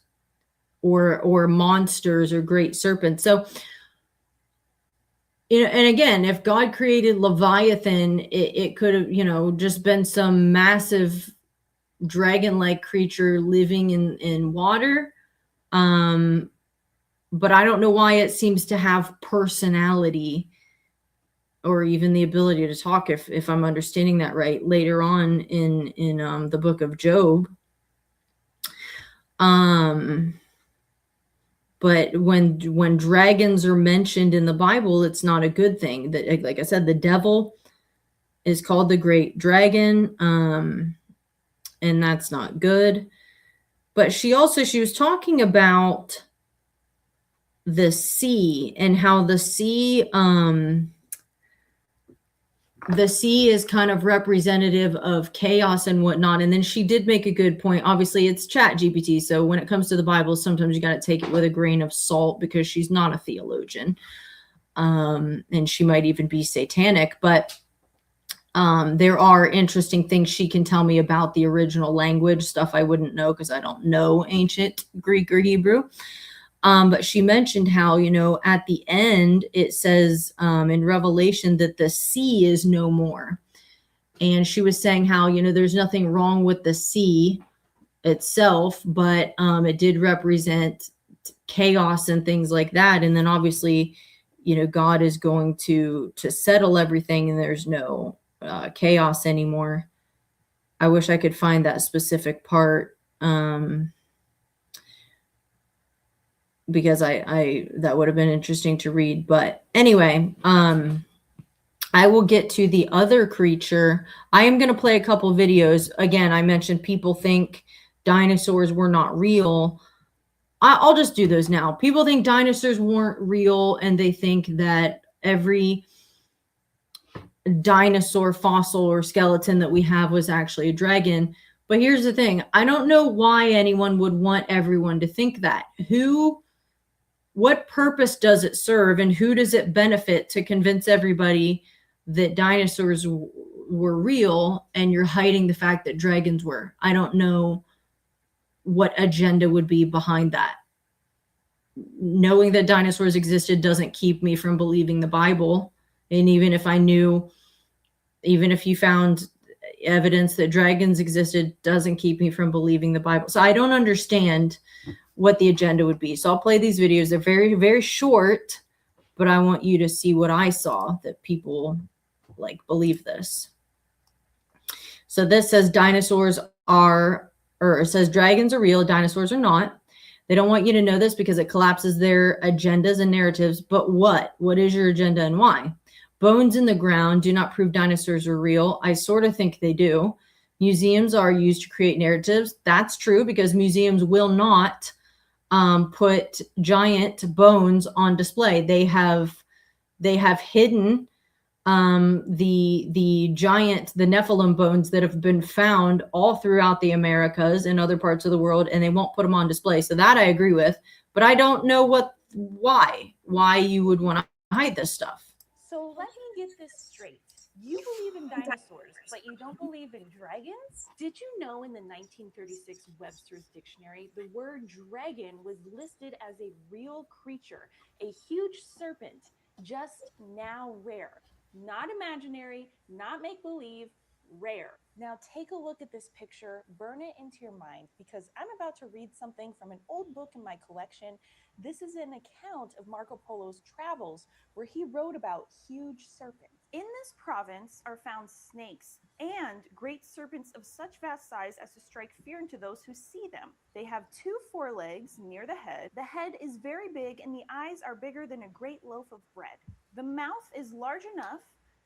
or monsters or great serpents. So, you know, and again, if God created Leviathan, it could have, you know, just been some massive dragon-like creature living in water. But I don't know why it seems to have personality or even the ability to talk, if I'm understanding that right, later on in the book of Job. But when dragons are mentioned in the Bible, it's not a good thing. That, like I said, the devil is called the great dragon, and that's not good. But she was talking about the sea and how the sea is kind of representative of chaos and whatnot. And then she did make a good point. Obviously, it's Chat GPT, so when it comes to the Bible, sometimes you got to take it with a grain of salt because she's not a theologian, and she might even be satanic. But there are interesting things she can tell me about the original language, stuff I wouldn't know because I don't know ancient Greek or Hebrew. But she mentioned how, you know, at the end, it says in Revelation that the sea is no more. And she was saying how, you know, there's nothing wrong with the sea itself, but it did represent chaos and things like that. And then obviously, you know, God is going to settle everything and there's no chaos anymore. I wish I could find that specific part. Because I that would have been interesting to read. But anyway, I will get to the other creature. I am going to play a couple videos. Again, I mentioned people think dinosaurs were not real. I'll just do those now. People think dinosaurs weren't real, and they think that every dinosaur fossil or skeleton that we have was actually a dragon. But here's the thing. I don't know why anyone would want everyone to think that. What purpose does it serve, and who does it benefit to convince everybody that dinosaurs were real and you're hiding the fact that dragons were? I don't know what agenda would be behind that. Knowing that dinosaurs existed doesn't keep me from believing the Bible. And even if I knew, even if you found evidence that dragons existed, doesn't keep me from believing the Bible. So I don't understand what the agenda would be. So I'll play these videos. They're very, very short, but I want you to see what I saw that people like believe this. So this says dinosaurs are, or it says dragons are real, dinosaurs are not. They don't want you to know this because it collapses their agendas and narratives. But what? What is your agenda and why? Bones in the ground do not prove dinosaurs are real. I sort of think they do. Museums are used to create narratives. That's true because museums will not put giant bones on display. They have hidden the giant, the Nephilim bones that have been found all throughout the Americas and other parts of the world, and they won't put them on display. So that I agree with, but I don't know why you would want to hide this stuff. So let me get this straight. You believe in dinosaurs, but you don't believe in dragons? Did you know in the 1936 Webster's Dictionary, the word dragon was listed as a real creature, a huge serpent, just now rare. Not imaginary, not make-believe, rare. Now take a look at this picture, burn it into your mind, because I'm about to read something from an old book in my collection. This is an account of Marco Polo's travels where he wrote about huge serpents. In this province are found snakes and great serpents of such vast size as to strike fear into those who see them. They have 2 forelegs near the head. The head is very big and the eyes are bigger than a great loaf of bread. The mouth is large enough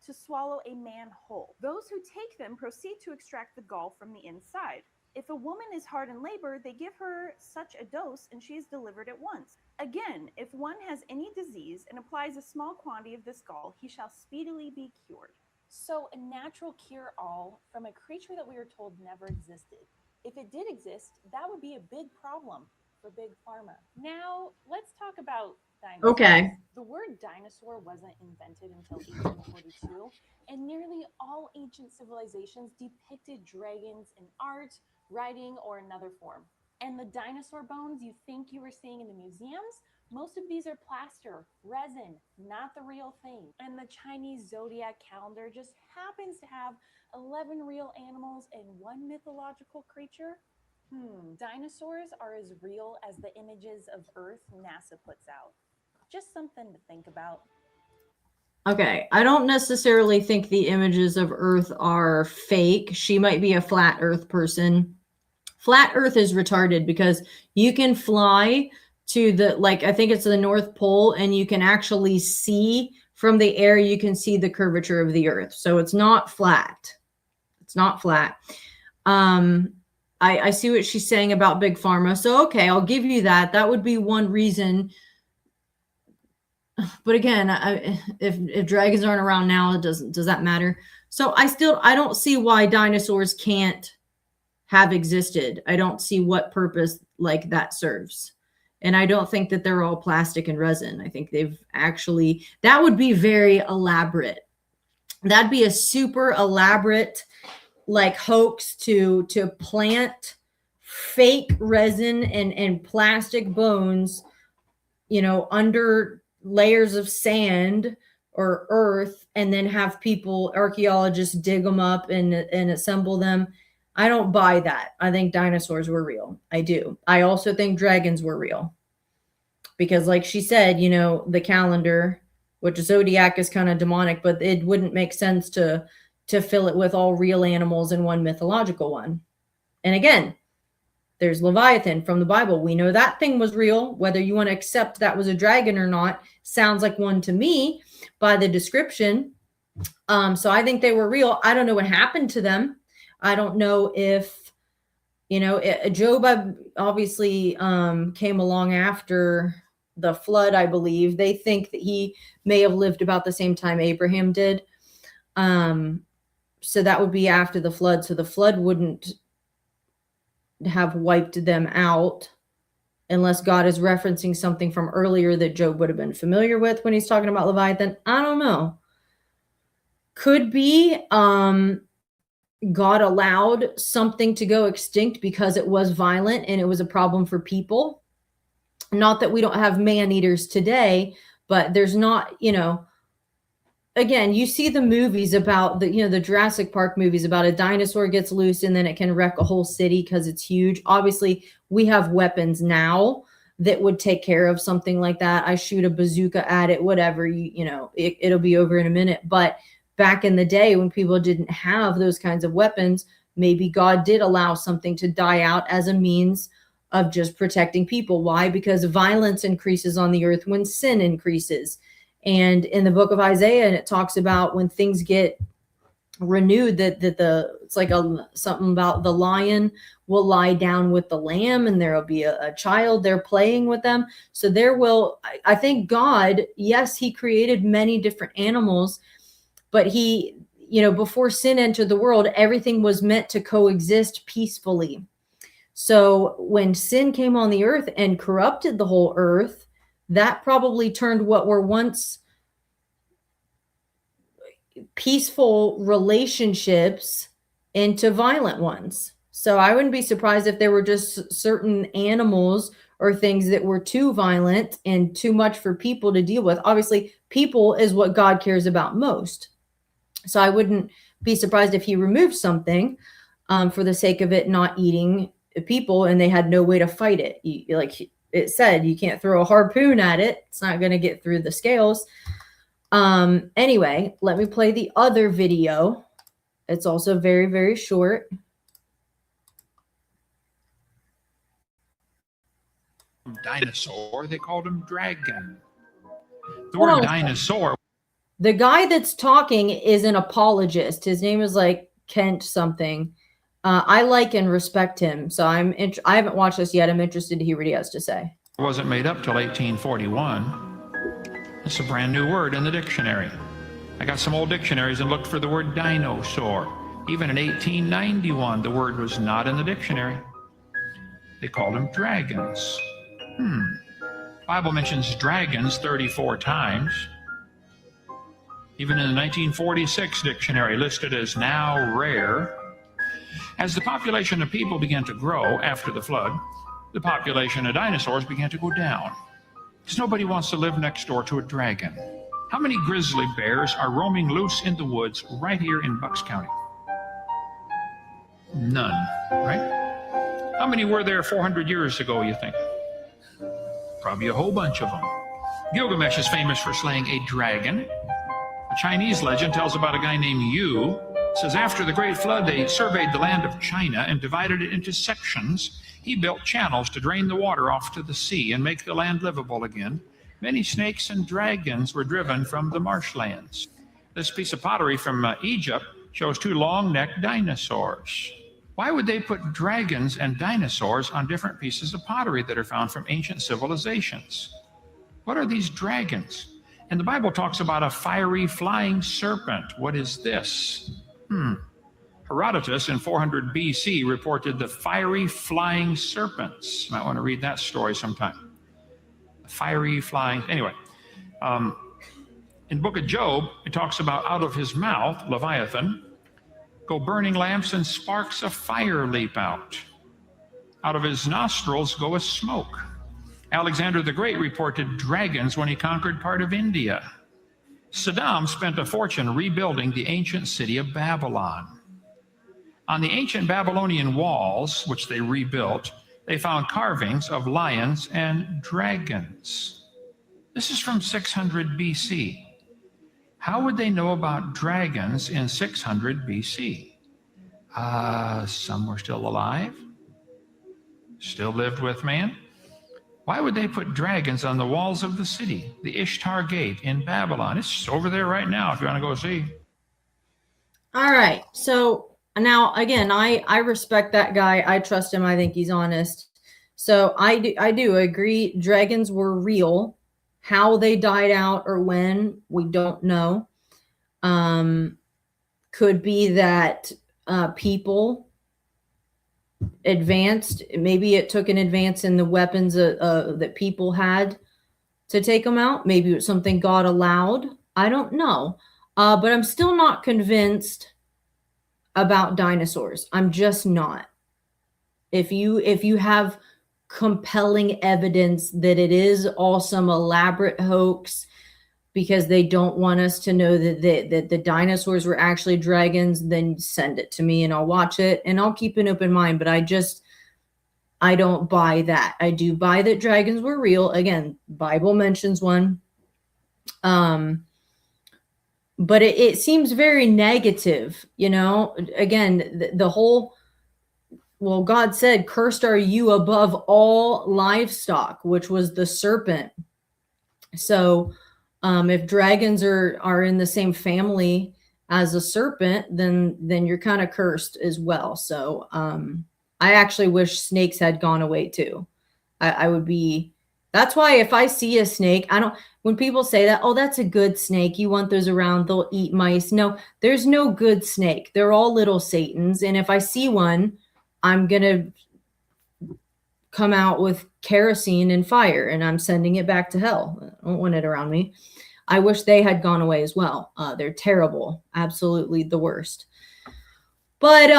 to swallow a man whole. Those who take them proceed to extract the gall from the inside. If a woman is hard in labor, they give her such a dose and she is delivered at once. Again, if one has any disease and applies a small quantity of this gall, he shall speedily be cured. So, a natural cure all from a creature that we were told never existed. If it did exist, that would be a big problem for Big Pharma. Now, let's talk about dinosaurs. Okay. The word dinosaur wasn't invented until 1842, and nearly all ancient civilizations depicted dragons in art, writing, or another form. And the dinosaur bones you think you were seeing in the museums, most of these are plaster, resin, not the real thing. And the Chinese zodiac calendar just happens to have 11 real animals and one mythological creature. Dinosaurs are as real as the images of Earth NASA puts out. Just something to think about. Okay, I don't necessarily think the images of Earth are fake. She might be a flat Earth person. Flat Earth is retarded because you can fly to the, like, I think it's the North Pole, and you can actually see from the air, you can see the curvature of the Earth. So it's not flat. It's not flat. I see what she's saying about Big Pharma. So, okay, I'll give you that. That would be one reason. But again, if dragons aren't around now, does that matter? So I don't see why dinosaurs can't have existed. I don't see what purpose like that serves. And I don't think that they're all plastic and resin. I think that would be very elaborate. That'd be a super elaborate like hoax to plant fake resin and plastic bones, under layers of sand or earth, and then have archaeologists dig them up and assemble them. I don't buy that. I think dinosaurs were real. I do. I also think dragons were real. Because like she said, the calendar, which zodiac is kind of demonic, but it wouldn't make sense to fill it with all real animals and one mythological one. And again, there's Leviathan from the Bible. We know that thing was real. Whether you want to accept that was a dragon or not, sounds like one to me by the description. So I think they were real. I don't know what happened to them. I don't know if, Job obviously came along after the flood, I believe. They think that he may have lived about the same time Abraham did. So that would be after the flood. So the flood wouldn't have wiped them out unless God is referencing something from earlier that Job would have been familiar with when he's talking about Leviathan. I don't know. Could be God allowed something to go extinct because it was violent and it was a problem for people. Not that we don't have man-eaters today, but there's not, again, you see the movies about the Jurassic Park movies about a dinosaur gets loose and then it can wreck a whole city because it's huge. Obviously, we have weapons now that would take care of something like that. I shoot a bazooka at it, whatever, it'll be over in a minute. But back in the day when people didn't have those kinds of weapons, maybe God did allow something to die out as a means of just protecting people. Why? Because violence increases on the earth when sin increases. And in the book of Isaiah, and it talks about when things get renewed, it's like something about the lion will lie down with the lamb, and there will be a child there playing with them. So I think God, yes, he created many different animals, but he, before sin entered the world, everything was meant to coexist peacefully. So when sin came on the earth and corrupted the whole earth, that probably turned what were once peaceful relationships into violent ones. So I wouldn't be surprised if there were just certain animals or things that were too violent and too much for people to deal with. Obviously, people is what God cares about most. So I wouldn't be surprised if he removed something for the sake of it not eating people and they had no way to fight it. Like it said, you can't throw a harpoon at it. It's not going to get through the scales. Anyway, let me play the other video. It's also very, very short. Dinosaur, they called him dragon. The word dinosaur. The guy that's talking is an apologist. His name is like Kent something. I like and respect him, so I haven't watched this yet. I'm interested to hear what he has to say. wasn't made up till 1841. It's a brand new word in the dictionary. I got some old dictionaries and looked for the word dinosaur. Even in 1891, the word was not in the dictionary. They called them dragons. Bible mentions dragons 34 times. Even in the 1946 dictionary, listed as now rare. As the population of people began to grow after the flood, the population of dinosaurs began to go down. Because nobody wants to live next door to a dragon. How many grizzly bears are roaming loose in the woods right here in Bucks County? None, right? How many were there 400 years ago, you think? Probably a whole bunch of them. Gilgamesh is famous for slaying a dragon. A Chinese legend tells about a guy named Yu. It says after the Great Flood, they surveyed the land of China and divided it into sections. He built channels to drain the water off to the sea and make the land livable again. Many snakes and dragons were driven from the marshlands. This piece of pottery from Egypt shows two long-necked dinosaurs. Why would they put dragons and dinosaurs on different pieces of pottery that are found from ancient civilizations? What are these dragons? And the Bible talks about a fiery flying serpent. What is this? Herodotus in 400 BC reported the fiery flying serpents. You might want to read that story sometime. Fiery flying, anyway. In book of Job, it talks about out of his mouth, Leviathan, go burning lamps and sparks of fire leap out. Out of his nostrils go a smoke. Alexander the Great reported dragons when he conquered part of India. Saddam spent a fortune rebuilding the ancient city of Babylon. On the ancient Babylonian walls, which they rebuilt, they found carvings of lions and dragons. This is from 600 BC. How would they know about dragons in 600 BC? Some were still alive, still lived with man. Why would they put dragons on the walls of the city, the Ishtar Gate in Babylon? It's over there right now if you want to go see. All right. So now, again, I respect that guy. I trust him. I think he's honest. So I do agree. Dragons were real. How they died out or when, we don't know. Could be that people advanced. Maybe it took an advance in the weapons that people had to take them out. Maybe it was something God allowed. I don't know. But I'm still not convinced about dinosaurs. I'm just not. If you have compelling evidence that it is all some elaborate hoax because they don't want us to know that the dinosaurs were actually dragons, then send it to me and I'll watch it and I'll keep an open mind. But I don't buy that. I do buy that dragons were real. Again, Bible mentions one. But it seems very negative, again, the whole, well, God said, cursed are you above all livestock, which was the serpent. So if dragons are in the same family as a serpent, then you're kind of cursed as well. So I actually wish snakes had gone away too. I would be, that's why if I see a snake, when people say that, oh, that's a good snake, you want those around, they'll eat mice. No, there's no good snake. They're all little Satans. And if I see one, I'm going to come out with kerosene and fire and I'm sending it back to hell. I don't want it around me. I wish they had gone away as well. They're terrible. Absolutely the worst. But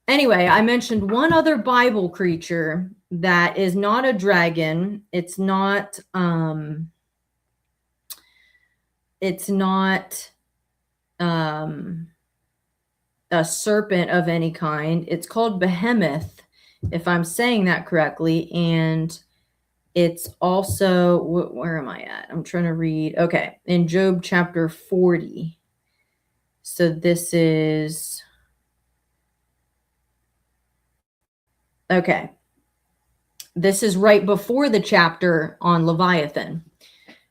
anyway, I mentioned one other Bible creature that is not a dragon. It's not a serpent of any kind. It's called Behemoth, if I'm saying that correctly. And it's also, where am I at? I'm trying to read. Okay. In Job chapter 40. So this is, okay. This is right before the chapter on Leviathan.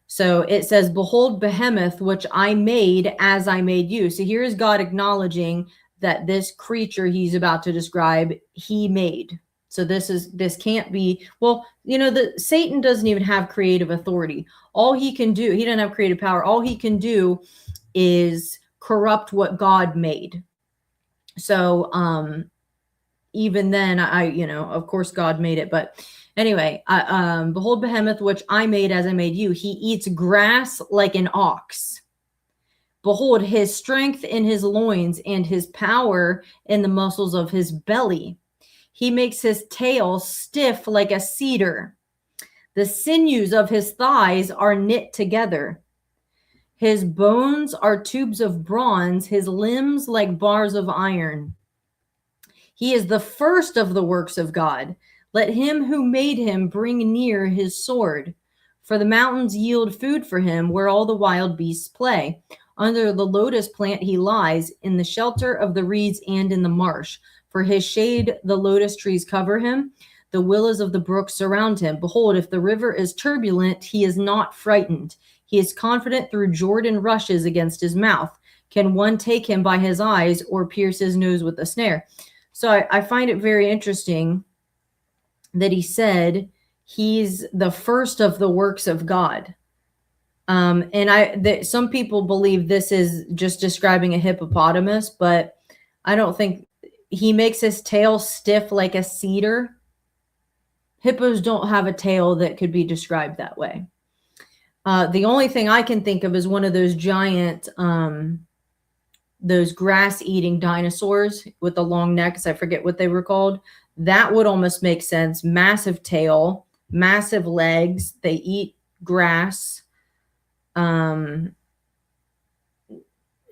So it says, behold, Behemoth, which I made as I made you. So here is God acknowledging that this creature he's about to describe, he made. So this can't be, well, you know, Satan doesn't even have creative authority. All he can do, he doesn't have creative power. All he can do is corrupt what God made. So even then, you know, of course God made it, but anyway, behold behemoth, which I made as I made you. He eats grass like an ox. Behold his strength in his loins and his power in the muscles of his belly. He makes his tail stiff like a cedar. The sinews of his thighs are knit together. His bones are tubes of bronze, his limbs like bars of iron. He is the first of the works of God. Let him who made him bring near his sword. For the mountains yield food for him, where all the wild beasts play. Under the lotus plant he lies, in the shelter of the reeds and in the marsh. For his shade the lotus trees cover him. The willows of the brook surround him. Behold, if the river is turbulent, he is not frightened. He is confident through Jordan rushes against his mouth. Can one take him by his eyes or pierce his nose with a snare? So I find it very interesting that he said he's the first of the works of God. And some people believe this is just describing a hippopotamus, but I don't think. He makes his tail stiff like a cedar. Hippos don't have a tail that could be described that way. The only thing I can think of is one of those giant, those grass-eating dinosaurs with the long necks. I forget what they were called. That would almost make sense. Massive tail, massive legs. They eat grass.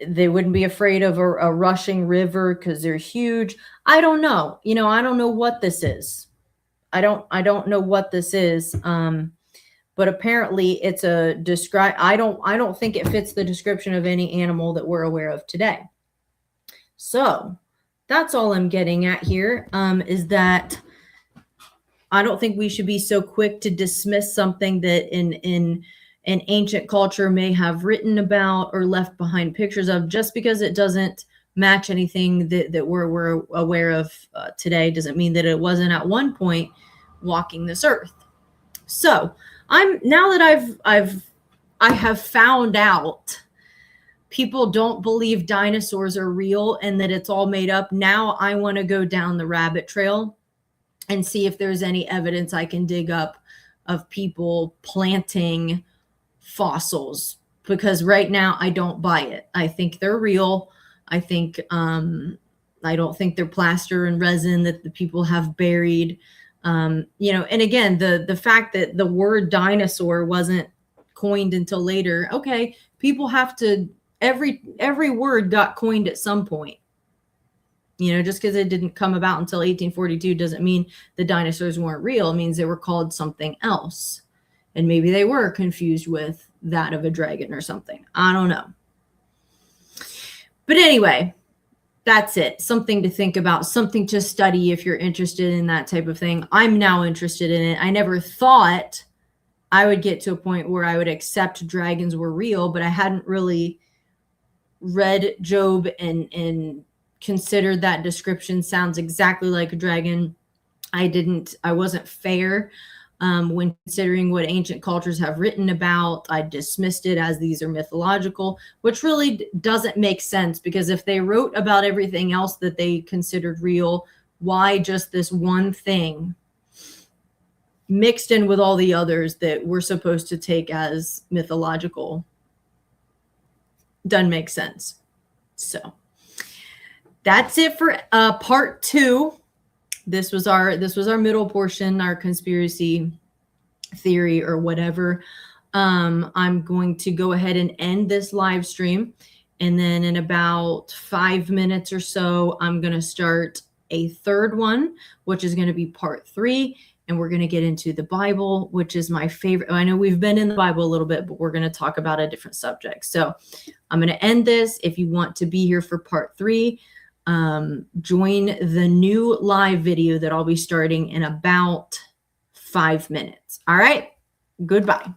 They wouldn't be afraid of a rushing river because they're huge. I don't know. You know, I don't know what this is. I don't know what this is. But apparently it's I don't think it fits the description of any animal that we're aware of today. So that's all I'm getting at here, is that I don't think we should be so quick to dismiss something that in an ancient culture may have written about or left behind pictures of. Just because it doesn't match anything that we're aware of today doesn't mean that it wasn't at one point walking this earth. So now that I have found out people don't believe dinosaurs are real and that it's all made up, now I want to go down the rabbit trail and see if there's any evidence I can dig up of people planting fossils, because right now I don't buy it. I think they're real. I think I don't think they're plaster and resin that the people have buried. You know, and again, the fact that the word dinosaur wasn't coined until later. Okay, people have to, every word got coined at some point. You know, just because it didn't come about until 1842 doesn't mean the dinosaurs weren't real. It means they were called something else. And maybe they were confused with that of a dragon or something. I don't know. But anyway, that's it. Something to think about, something to study if you're interested in that type of thing. I'm now interested in it. I never thought I would get to a point where I would accept dragons were real, but I hadn't really read Job and considered that description sounds exactly like a dragon. I wasn't fair. When considering what ancient cultures have written about, I dismissed it as these are mythological, which really doesn't make sense, because if they wrote about everything else that they considered real, why just this one thing mixed in with all the others that we're supposed to take as mythological? Doesn't make sense. So that's it for part 2. This was our middle portion, our conspiracy theory or whatever. I'm going to go ahead and end this live stream. And then in about 5 minutes or so, I'm going to start a third one, which is going to be part 3. And we're going to get into the Bible, which is my favorite. I know we've been in the Bible a little bit, but we're going to talk about a different subject. So I'm going to end this. If you want to be here for part 3, join the new live video that I'll be starting in about 5 minutes. All right. Goodbye.